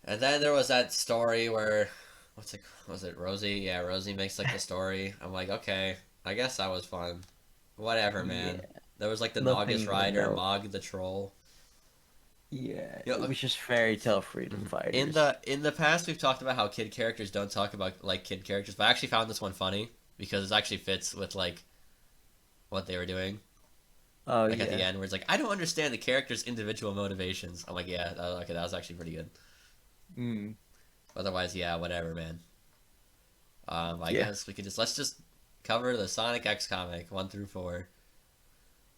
And then there was that story where, what's it? Was it Rosie? Yeah, Rosie makes like the story. I'm like, okay, I guess that was fun. Whatever, man. Yeah, There was like the Naugus nothing of Rider, note. Mog the Troll. Yeah, You it know, was just fairy tale freedom in fighters. the past we've talked about how kid characters don't talk about like kid characters, but I actually found this one funny because it actually fits with like what they were doing. Oh Like at the yeah. end, where it's like, I don't understand the character's individual motivations. I'm like, yeah, okay, that was actually pretty good. Mm, Otherwise, yeah, whatever, man. I yeah. guess we could just let's just cover the Sonic X comic 1 through 4.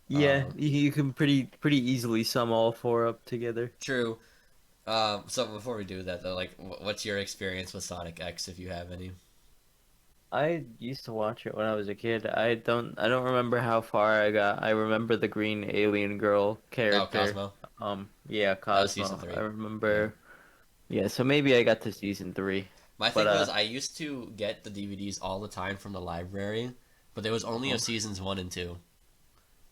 Yeah, Um, you can pretty easily sum all four up together. True. So before we do that though, like, what's your experience with Sonic X, if you have any? I used to watch it when I was a kid. I don't remember how far I got. I remember the green alien girl Oh, character. Cosmo. Yeah, That was season Cosmo. I 3. Yeah. remember. Yeah, so maybe I got to season three. My But thing was I used to get the DVDs all the time from the library, but there was only of oh, seasons 1 and 2.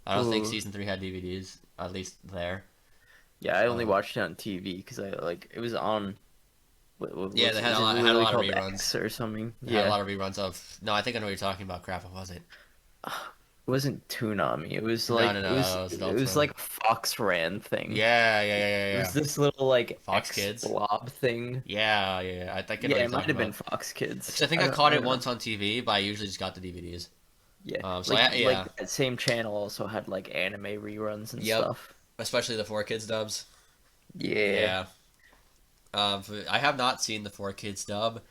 I don't think ooh. season 3 had DVDs, at least there. Yeah, I only Um, watched it on TV because I like it was on yeah, what's they it, is it had a literally lot of called reruns. X or something? They had a Yeah. lot of reruns of. No, I think I know what you're talking about. Crap, what was it? It wasn't Toonami. It was No, no, like no, no. It was it Adult was Swim. like a Fox ran thing. Yeah, yeah, yeah, yeah, It was yeah. this little like Fox X Kids. blob thing. Yeah, yeah, yeah. I think I know Yeah, what you're it might talking have been about. Fox Because Kids. I think I caught I it don't know. once on TV, but I usually just got the DVDs. Yeah, So like yeah, that same channel also had like anime reruns and yep. stuff. Especially the 4 Kids dubs. Yeah. Yeah. I have not seen the 4 Kids dub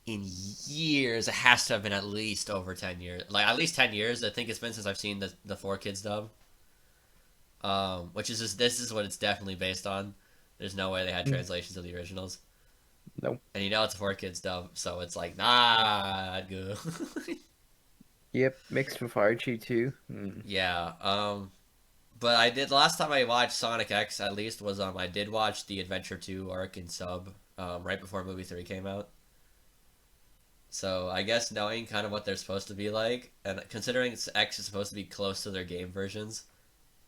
in years. It has to have been at least over 10 years. Like at least 10 years. I think it's been since I've seen the 4 Kids dub. Which is just this is what it's definitely based on. There's no way they had Mm, translations of the originals. nope. And you know it's a 4 Kids dub, so it's like not good. Yep, mixed with Archie too. Mm. Yeah. But I did last time I watched Sonic X at least was I did watch the Adventure 2 arc in sub right before movie 3 came out. So I guess knowing kind of what they're supposed to be like, and considering X is supposed to be close to their game versions,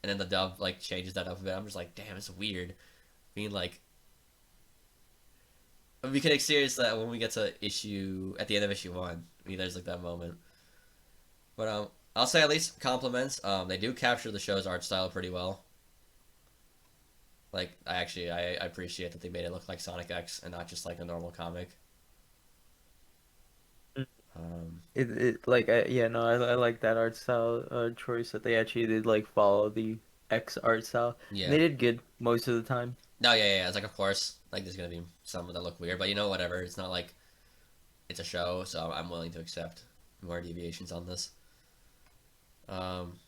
and then the dub like changes that up a bit, I'm just like, damn, it's weird. Being like, we can experience that when we get to issue at the end of issue 1. I mean, there's like that moment. But I'll say at least compliments. They do capture the show's art style pretty well. Like I appreciate that they made it look like Sonic X and not just like a normal comic. Um, It like yeah, no, I like that art style choice that they actually did like follow the X art style. And yeah. they did good most of the time. No, yeah, yeah. It's like of course, like there's gonna be some that look weird, but you know whatever. It's not like it's a show, so I'm willing to accept more deviations on this. Um,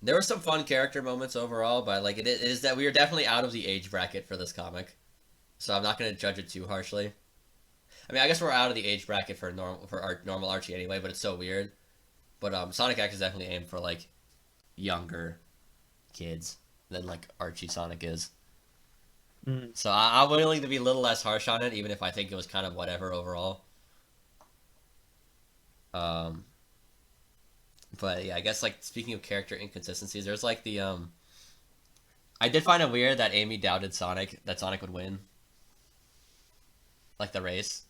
there were some fun character moments overall, but like it is that we are definitely out of the age bracket for this comic, so I'm not gonna judge it too harshly. I mean, I guess we're out of the age bracket for normal Archie anyway, but it's so weird. But Sonic X is definitely aimed for like younger kids than like Archie Sonic is. Mm. So I'm willing to be a little less harsh on it, even if I think it was kind of whatever overall. Um, But yeah, I guess like speaking of character inconsistencies, there's like the I did find it weird that Amy doubted Sonic that Sonic would win like the race.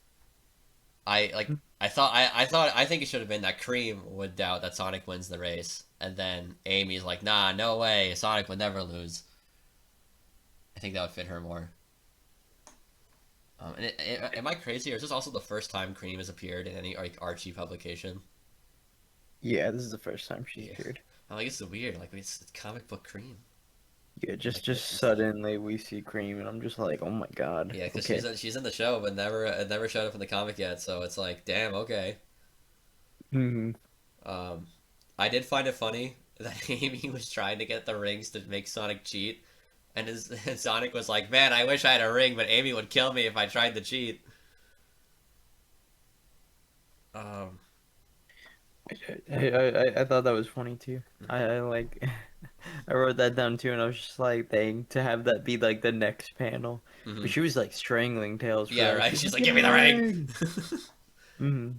I think it should have been that Cream would doubt that Sonic wins the race, and then Amy's like, nah, no way, Sonic would never lose. I think that would fit her more. Am I crazy, or is this also the first time Cream has appeared in any like Archie publication? Yeah, this is the first time she's Yeah, appeared. I'm like, it's weird. Like it's comic book Cream. Yeah, Like just suddenly we see Cream, and I'm just like, oh my god. yeah, because Okay. she's in the show, but never showed up in the comic yet. So it's like, damn, okay. Hmm. Um, I did find it funny that Amy was trying to get the rings to make Sonic cheat, and Sonic was like, "Man, I wish I had a ring, but Amy would kill me if I tried to cheat." Um, I thought that was funny too. I like I wrote that down too, and I was just like, dang, to have that be like the next panel. But mhm. she was like strangling Tails for Yeah, that. right. She's She's like, like, give "Give me me the the ring." ring. Hmm.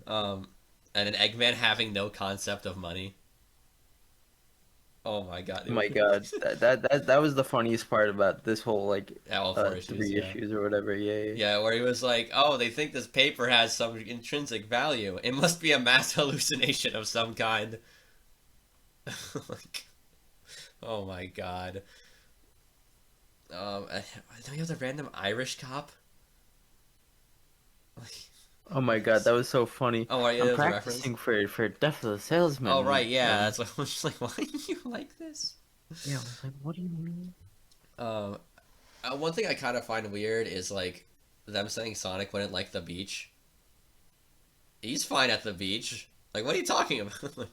And an Eggman having no concept of money. Oh my god, Oh my god, that was the funniest part about this whole like yeah, all four issues. three Yeah, issues or whatever. Yeah, yeah, where he was like, "Oh, they think this paper has some intrinsic value. It must be a mass hallucination of some kind." Like, oh my god. Then we have the random Irish cop. Like, oh my god, that was so funny. oh, right, yeah, I'm that was a reference. practicing for Death of the Oh, Salesman, right, yeah. and That's what I was just like. Why do you like this? yeah, I was like, what do you mean? Um, one thing I kind of find weird is like them saying Sonic wouldn't like the beach. He's fine at the beach. Like, what are you talking about?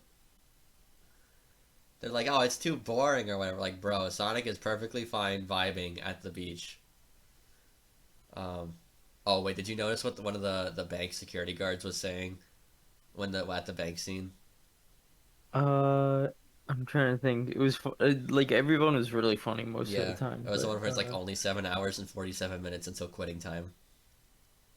They're like, oh, it's too boring or whatever. Like, bro, Sonic is perfectly fine vibing at the beach. Um, oh wait, did you notice what one of the bank security guards was saying when the at the bank scene? Uh, I'm trying to think. It was like everyone was really funny most of the Yeah, time, it was the but one where it's like only 7 hours and 47 minutes until quitting time.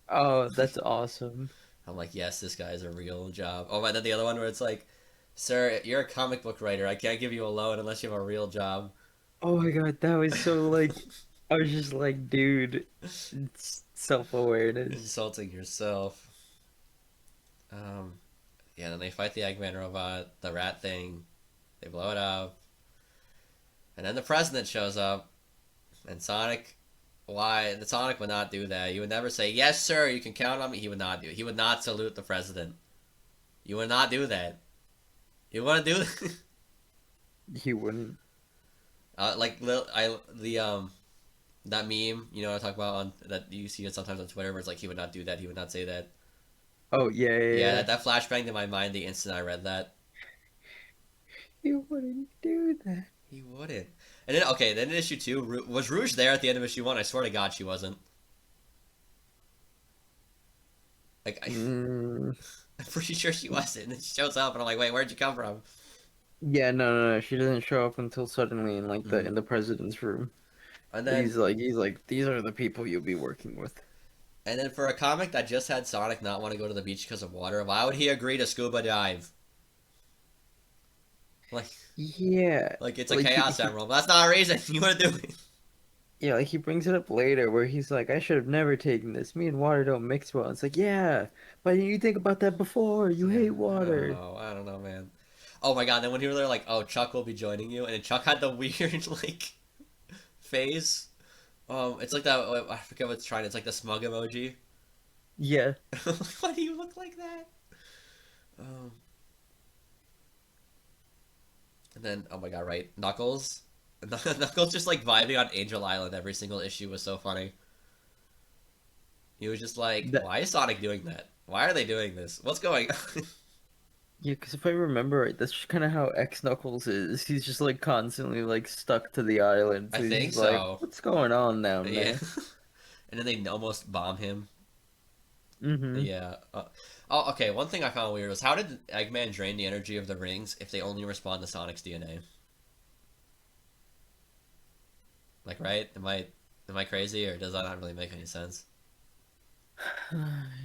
oh, that's awesome. I'm like, yes, this guy is a real job. Oh, and then the other one where it's like, sir, you're a comic book writer. I can't give you a loan unless you have a real job. Oh my god, that was so like, I was just like, dude, it's self-awareness. Insulting yourself. Um, yeah, then they fight the Eggman robot, the rat thing. They blow it up. And then the president shows up. And Sonic, why? The Sonic would not do that. He would never say, yes, sir, you can count on me. He would not do it. He would not salute the president. You would not do that. You want to do that? He wouldn't. Like, that meme, you know what I talk about on that you see it sometimes on Twitter where it's like he would not do that, he would not say that. Oh yeah, yeah, Yeah, yeah. that flashbang to my mind the instant I read that. He wouldn't do that. He wouldn't. And then okay, then in issue two, was Rouge there at the end of issue one? I swear to God, she wasn't. Like Mm, I'm pretty sure she wasn't. And then she shows up, and I'm like, wait, where'd you come from? yeah, no, she doesn't show up until suddenly in like the Mm. in the president's room. And But then he's like, these are the people you'll be working with. for a comic that just had Sonic not want to go to the beach because of water, why would he agree to scuba dive? Like, Yeah, like it's a like chaos emerald. But that's not a reason you want to do it. yeah, like he brings it up later where he's like, I should have never taken this. Me and water don't mix well. It's like, yeah, but you think about that before. You Yeah, hate I don't water. know. I don't know, man. Oh my god! Then when he was there, like, oh, Chuck will be joining you, and then Chuck had the weird like face. It's like that. I forget what it's trying. It's like the smug emoji. Yeah. Why do you look like that? Um, and then oh my god, right, Knuckles. Knuckles just like vibing on Angel Island every single issue was so funny. He was just like, That why is Sonic doing that? Why are they doing this? What's going on? yeah, because if I remember right, that's just kind of how X Knuckles is. He's just like constantly like stuck to the island. I So he's think just like, so. what's going on down Yeah. there? And then they almost bomb him. Mm-hmm. Yeah. Oh, okay. One thing I found weird was how did Eggman drain the energy of the rings if they only respond to Sonic's DNA? Like, right? Am I crazy or does that not really make any sense?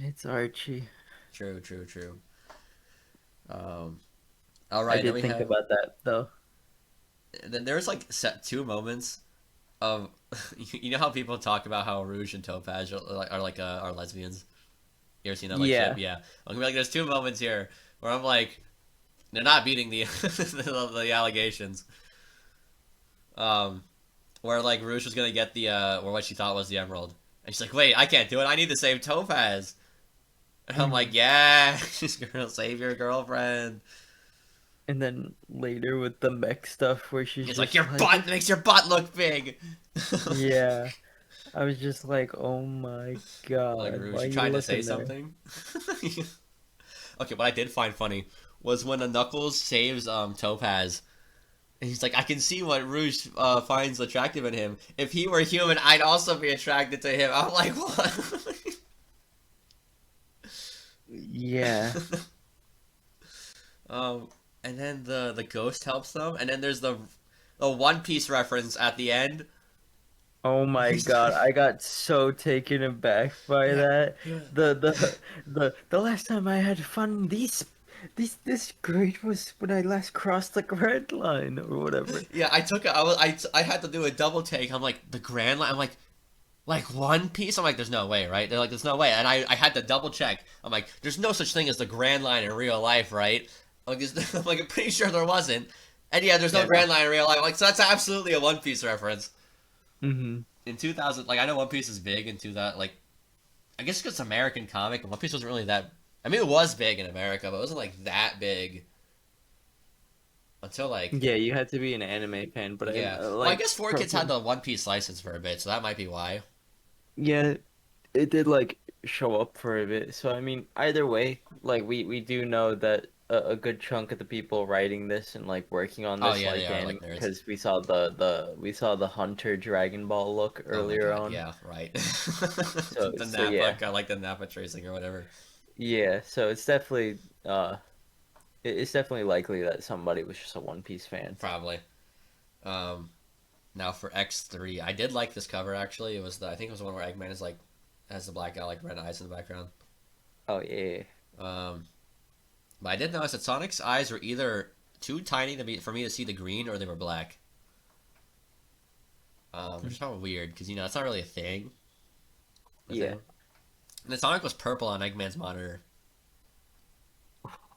It's Archie. True, true, true. Um, All I right, then did we think have. about that though. Then there's like set two moments of you know how people talk about how Rouge and Topaz are lesbians. You ever seen that like ship? Yeah. Yeah. I'm gonna be like, there's two moments here where I'm like, they're not beating the the allegations. Um, where like Rouge was gonna get the or what she thought was the emerald, and she's like, wait, I can't do it. I need to save Topaz. And I'm like, Mhm. yeah, she's gonna save your girlfriend. And then later with the mech stuff where she's It's like just your like, butt makes your butt look big. yeah. I was just like, oh my Like god, Rouge, why are you you trying to say looking there? something? Okay, what I did find funny was when the Knuckles saves Topaz. And he's like, I can see what Rouge finds attractive in him. If he were human, I'd also be attracted to him. I'm like, what? Yeah. um, and then the ghost helps them, and then there's the One Piece reference at the end. Oh Where my he's god, I got so taken aback by yeah, that. he was, The last time I had fun this grade was when I last crossed the red line or whatever. yeah. I had to do a double take. I'm like the Grand Line. I'm like One Piece. I'm like, there's no way, right? They're like, there's no way, and I had to double check. I'm like, there's no such thing as the Grand Line in real life, right? I'm like, I'm like, I'm pretty sure there wasn't. And yeah, there's no Yeah, no. Grand Line in real life. I'm like, so that's absolutely a One Piece reference. Hmm. In 2000, like I know One Piece is big in 2000, like I guess because it's American comic, and One Piece wasn't really that. I mean, it was big in America, but it wasn't like that big until like Yeah, you had to be an anime fan, but I yeah. Well, I like guess Four Kids had the One Piece license for a bit, so that might be why. yeah, it did like show up for a bit. So I mean, either way, like we do know that a good chunk of the people writing this and like working on Oh this yeah, they like are anime like nerds. because we saw the Hunter Dragon Ball look Oh my earlier god, on. yeah, right. So The so Nappa, yeah. I like the Nappa tracing or whatever. Yeah, so it's definitely it's definitely likely that somebody was just a One Piece fan. Probably. Um, Now for X3, I did like this cover actually. It was I think it was the one where Eggman is like has the black guy like red eyes in the background. Oh yeah. Um, but I did notice that Sonic's eyes were either too tiny for me to see the green, or they were black. Which is kind of weird because it's not really a thing with Yeah. him. And the Sonic was purple on Eggman's monitor.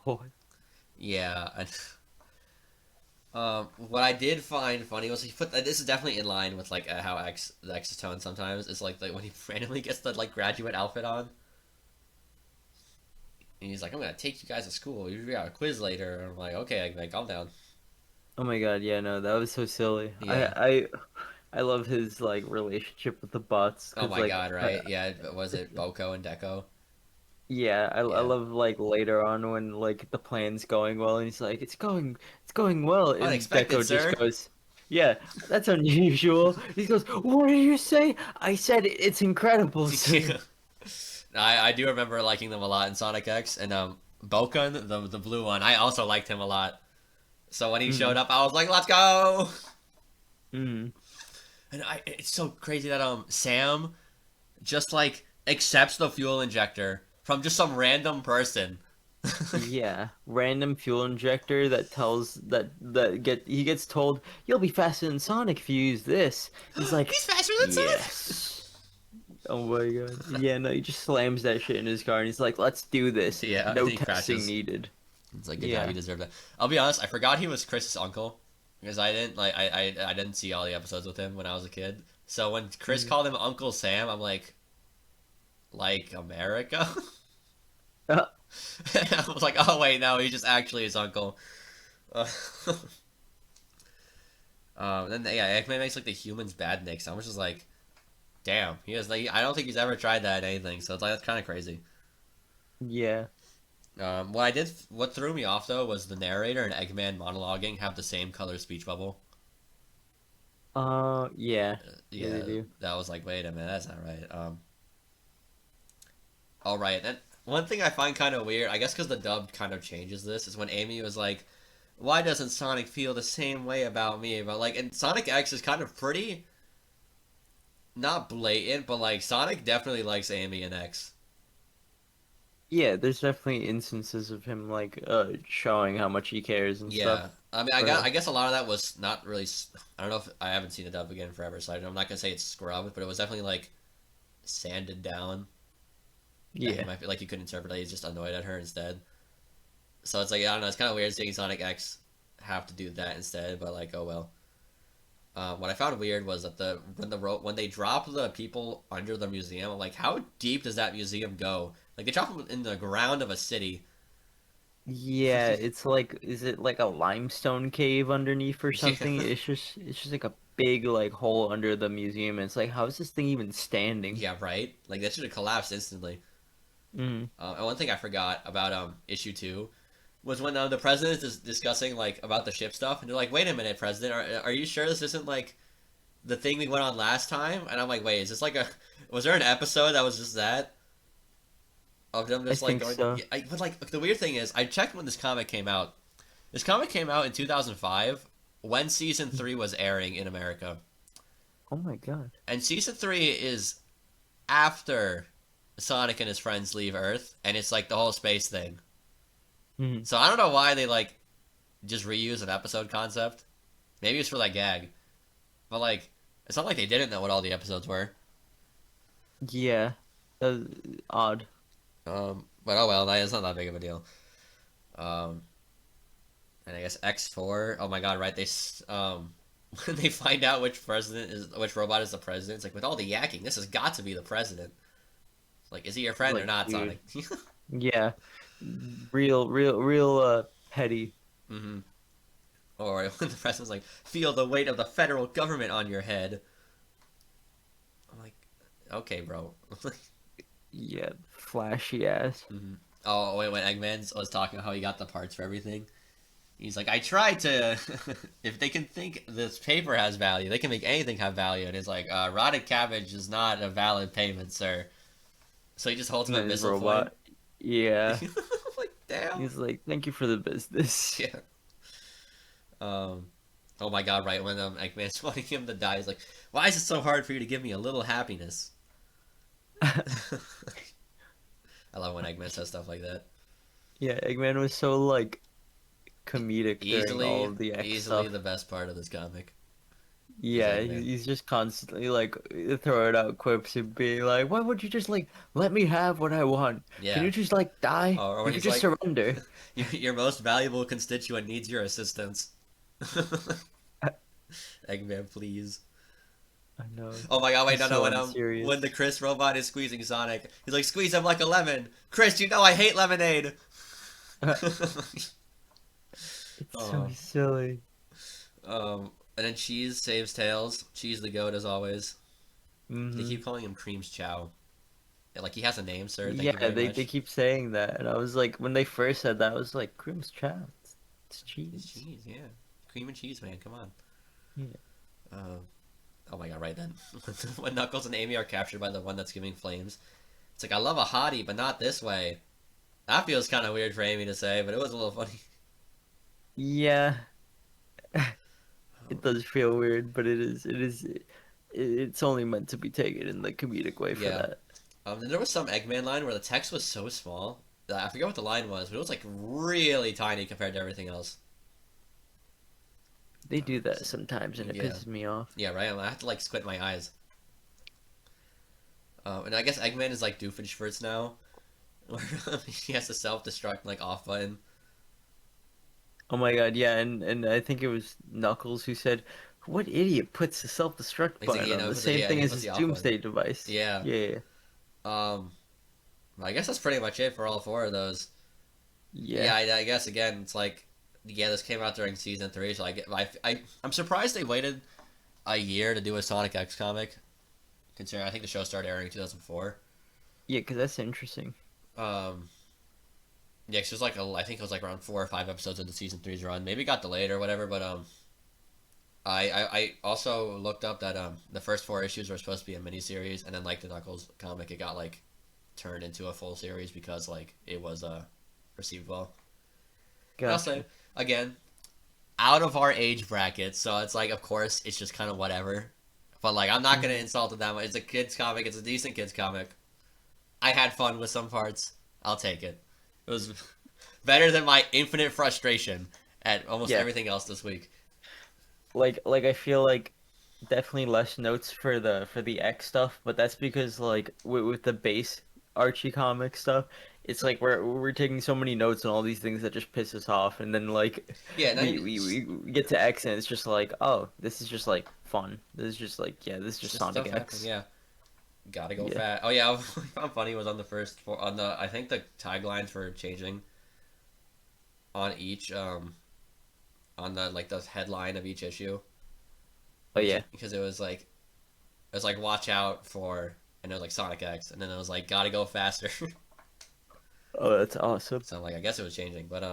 Oh, Yeah. What I did find funny was he put this is definitely in line with like how the X's tone sometimes is like when he randomly gets the like graduate outfit on, and he's like, "I'm gonna take you guys to school. You got a quiz later." And I'm like, "Okay, like calm down." oh my God, yeah, no, that was so silly. Yeah. I love his like relationship with the bots Oh because my like god, right? Yeah. Was it Boko and Deco? yeah, I Yeah. love like later on when like the plan's going well and he's like it's going well and Unexpected, Deco just sir. goes, yeah, that's unusual. He goes, what did you say? I said it's incredible, sir. Yeah. I do remember liking them a lot in Sonic X, and Bokan, the blue one, I also liked him a lot. So when he showed Mm, up, I was like, "Let's go!" mm. And it's so crazy that Sam just like accepts the fuel injector from just some random person. Yeah, random fuel injector that tells he gets told you'll be faster than Sonic if you use this. He's like, He's faster than Sonic. yes. Oh my God. Yeah, no, he just slams that shit in his car and he's like, let's do this. Yeah, and No then he testing crashes. needed. It's like, good job, you Yeah. deserve that. I'll be honest, I forgot he was Chris's uncle because I didn't like I didn't see all the episodes with him when I was a kid. So when Chris Mhm. called him Uncle Sam, I'm like America. I was like, oh wait, no, he's just actually his uncle. Uh, then yeah, Eggman makes like the humans bad nicks. I was just like, damn, he has like I don't think he's ever tried that in anything. So it's like that's kind of crazy. Yeah. What threw me off though was the narrator and Eggman monologuing have the same color speech bubble. Yeah. Yeah, they Yeah, do. that was like, wait a minute, that's not right. All right, and one thing I find kind of weird, I guess because the dub kind of changes this, is when Amy was like, "Why doesn't Sonic feel the same way about me?" But like, and Sonic X is kind of pretty, not blatant, but like Sonic definitely likes Amy and X. Yeah, there's definitely instances of him like showing how much he cares and stuff. Yeah, I mean, But I guess a lot of that was not really. I don't know if I haven't seen the dub again forever, so I'm not gonna say it's scrubbed, but it was definitely like sanded down. That he yeah, might be like you could interpret that he's just annoyed at her instead. So it's like I don't know. It's kind of weird seeing Sonic X have to do that instead, but like oh well. What I found weird was that when they drop the people under the museum, I'm like, how deep does that museum go? Like they drop them in the ground of a city. yeah. It's like, is it like a limestone cave underneath or Yeah, something? It's just like a big like hole under the museum. And it's like, how is this thing even standing? yeah, right. Like that should have collapsed instantly. Mm. And one thing I forgot about issue two was when the president is discussing like about the ship stuff, and they're like, "Wait a minute, president, are you sure this isn't like the thing we went on last time?" And I'm like, "Wait, is this like a was there an episode that was just that of them I just like think going?" so. Yeah, but like the weird thing is, I checked when this comic came out. This comic came out in 2005 when season three was airing in America, Oh my God. and season three is after Sonic and his friends leave Earth, and it's like the whole space thing. Mm. So I don't know why they like just reuse an episode concept. Maybe it's for that gag, but like it's not like they didn't know what all the episodes were. Yeah, that's odd. But oh well, it's not that big of a deal. Um, and I guess X4. Oh my god, right? When they find out which robot is the president, it's like with all the yakking, this has got to be the president. It's like, is he your friend or Like, not, dude. Sonic? Yeah, real petty. hmm Or when the president's like, feel the weight of the federal government on your head. I'm like, okay, bro. Yeah, flashy ass. hmm Oh, wait, when Eggman was talking about how he got the parts for everything, he's like, I tried to. If they can think this paper has value, they can make anything have value. And it's like, rotted cabbage is not a valid payment, sir. So he just holds him And at then his missile point. robot. Yeah. Like, damn. He's like, thank you for the business. Yeah. Um. Oh my god! Right when Eggman's wanting him to die, he's like, "Why is it so hard for you to give me a little happiness?" I love when Eggman says stuff like that. Yeah, Eggman was so like comedic during all Easily, of the X easily stuff. the best part of this comic is Yeah, Eggman. he's just constantly like throwing out quips and being like, "Why would you just like let me have what I want? Can Yeah. you just like die? Or You when could he's just like, surrender." your most valuable constituent needs your assistance. Eggman, please. I know. Oh my god! Wait, He's no, no. so When unserious. the Chris robot is squeezing Sonic, he's like, "Squeeze him like a lemon." Chris, you know I hate lemonade. It's so Oh. silly. And then Cheese saves Tails. Cheese the goat as always. They Hmm. keep calling him Cream's Chow. Yeah, like he has a name, sir. Thank you Yeah, very they much. keep saying that, and I was like, when they first said that, I was like, "Grimm's child, it's It's cheese." cheese, yeah. Cream and cheese, man. Come on. Yeah. Uh, oh my god, right then. When Knuckles and Amy are captured by the one that's giving flames, it's like I love a hottie, but not this way. That feels kind of weird for Amy to say, but it was a little funny. Yeah, it does feel weird, but it's only meant to be taken in the comedic way for Yeah. that. And there was some Eggman line where the text was so small. I forget what the line was, but it was like really tiny compared to everything else. They do that sometimes, and it Yeah. pisses me off. Yeah, right. I have to like squint my eyes. And I guess Eggman is like Doofenshmirtz now, where he has a self-destruct like off button. Oh my God, yeah, and I think it was Knuckles who said, "What idiot puts the self-destruct He's like, button you on know, the same thing he as puts his the off button. Doomsday device?" Yeah. Yeah, Um, I guess that's pretty much it for all four of those. Yeah, yeah. I guess again, it's like, yeah, this came out during season three, so I'm surprised they waited a year to do a Sonic X comic, considering I think the show started airing in 2004. Yeah, because that's interesting. Um, yeah, 'cause it was like I think it was like around 4 or 5 episodes into season three's run. Maybe it got delayed or whatever, but I also looked up that the first 4 issues were supposed to be a miniseries, and then like the Knuckles comic, it got like turned into a full series because like it was received well. And also, Gotcha. again, out of our age bracket, so it's like of course it's just kind of whatever. But like I'm not gonna Mhm. insult it that much. It's a kids comic. It's a decent kids comic. I had fun with some parts. I'll take it. It was better than my infinite frustration at almost Yeah, everything else this week. like I feel like definitely less notes for the X stuff, but that's because like with the base Archie comic stuff, it's like we're taking so many notes on all these things that just piss us off, and then like Yeah, not even, we get to X and it's just like, oh, this is just like fun. This is just like, yeah, this is it's just just Sonic stuff happening. X. Yeah, gotta go Yeah. fast. Oh yeah, what I found funny was on the first four, on the I think the taglines for changing on each on the like the headline of each issue Oh yeah. because it was like watch out for and it was like Sonic X and then it was like gotta go faster. Oh, that's awesome. So like I guess it was changing, but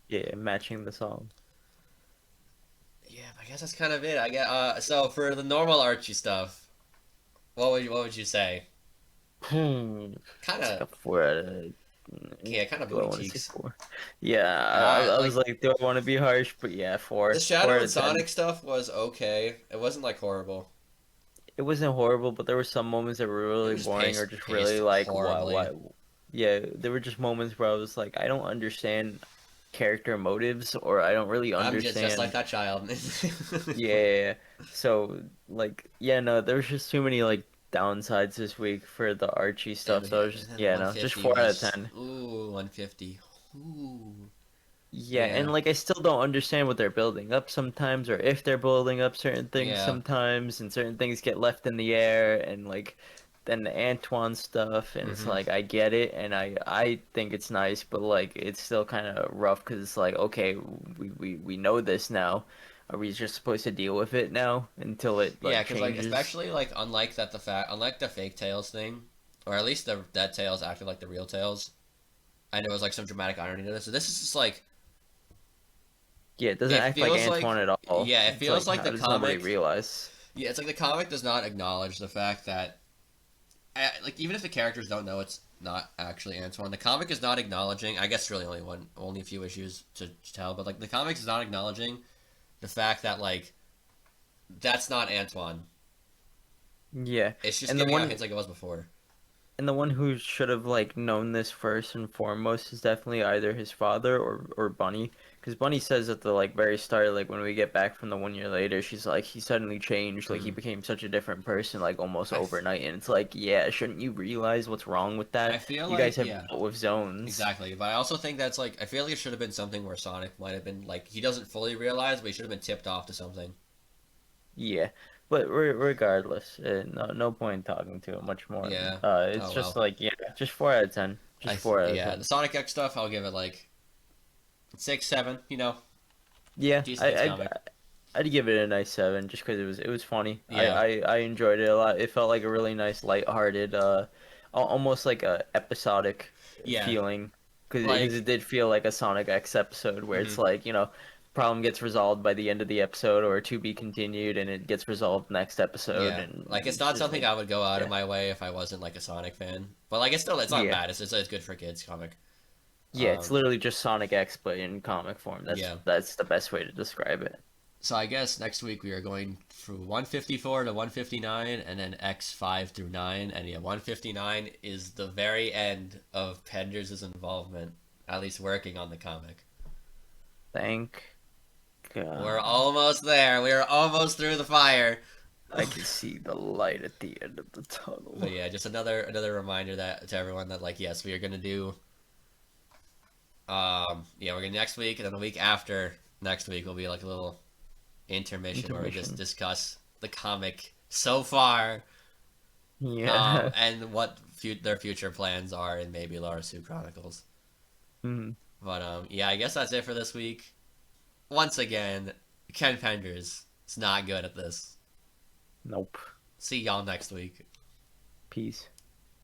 Yeah, matching the song. yeah, I guess that's kind of it. I guess so for the normal Archie stuff, what would you say? Kind It's like of a 4 out of. yeah, kind of Do I booty want to say cheeks. 4? Yeah, I was Like like, do I want to be harsh? But yeah, the 4. Four Shadow out and of 10. Sonic stuff was okay. It wasn't like horrible. It wasn't horrible, but there were some moments that were It really was just boring or paced just really paced like, horribly. Yeah, there were just moments where I was like, I don't understand character motives, or I don't really I'm just like understand. that child. Yeah, so like, yeah, no, there was just too many like downsides this week for the Archie stuff. So I was And just, then yeah, no, just 150 4 out of was 10. 150. Ooh. Yeah, Yeah. and like I still don't understand what they're building up sometimes, or if they're building up certain things Yeah. sometimes, and certain things get left in the air, and like then the Antoine stuff, and it's Mhm. like I get it, and I think it's nice, but like it's still kind of rough because it's like okay, we know this now. Are we just supposed to deal with it now until it Yeah, like because like changes? especially like unlike the fake Tails thing, or at least the that Tails acted like the real Tails. I know it was like some dramatic irony to this. So this is just like Yeah, it doesn't it act like feels Antoine like at all. yeah, it It's feels like like how the does nobody comic. realize? Yeah, it's like the comic does not acknowledge the fact that like even if the characters don't know it's not actually Antoine, the comic is not acknowledging. I guess really only a few issues to tell, but like the comic is not acknowledging the fact that like that's not Antoine. Yeah, It's just and the giving out one hints like it was before. And the one who should have like known this first and foremost is definitely either his father or Bunny, because Bunny says at the like very start, like when we get back from the 1 year later, she's like he suddenly changed, like he Mm. became such a different person, like almost I, overnight, and it's like, yeah, shouldn't you realize what's wrong with I that? feel You guys like have yeah, dealt with zones. exactly. But I also think that's like I feel like it should have been something where Sonic might have been like he doesn't fully realize, but he should have been tipped off to something. Yeah, but regardless, no point in talking to it much more. Yeah. It's Oh just well. like, yeah, just 4 out of 10, just 4 out of Yeah, the 10. Sonic X stuff I'll give it like 6, 7. You know, Yeah, decent sized comic. I'd give it a nice 7 just because it was funny. Yeah. I enjoyed it a lot. It felt like a really nice, lighthearted, almost like a episodic Yeah. feeling because Like. it did feel like a Sonic X episode where it's Mhm. like, problem gets resolved by the end of the episode or to be continued and it gets resolved next episode Yeah. and Like it's it's not just something like, I would go out of yeah. my way if I wasn't like a Sonic fan. But like it's not Yeah. bad. It's good for kids comic. Yeah, it's Um. literally just Sonic X but in comic form. Yeah. That's the best way to describe it. So I guess next week we are going through 154 to 159 and then X5 through 9. And yeah, 159 is the very end of Penders' involvement, at least working on the comic. Thank We're God. almost there. We are almost through the fire. I can see the light at the end of the But tunnel. yeah, just another reminder that to everyone that like yes, we are gonna do yeah, we're gonna next week and then the week after next week will be like a little intermission where we just Intermission. discuss the comic so far Yeah. and what their future plans are in maybe Laura Sue Chronicles. Mhm. But yeah, I guess that's it for this week. Once again, Ken Penders is not good at this. Nope. See y'all next week. Peace.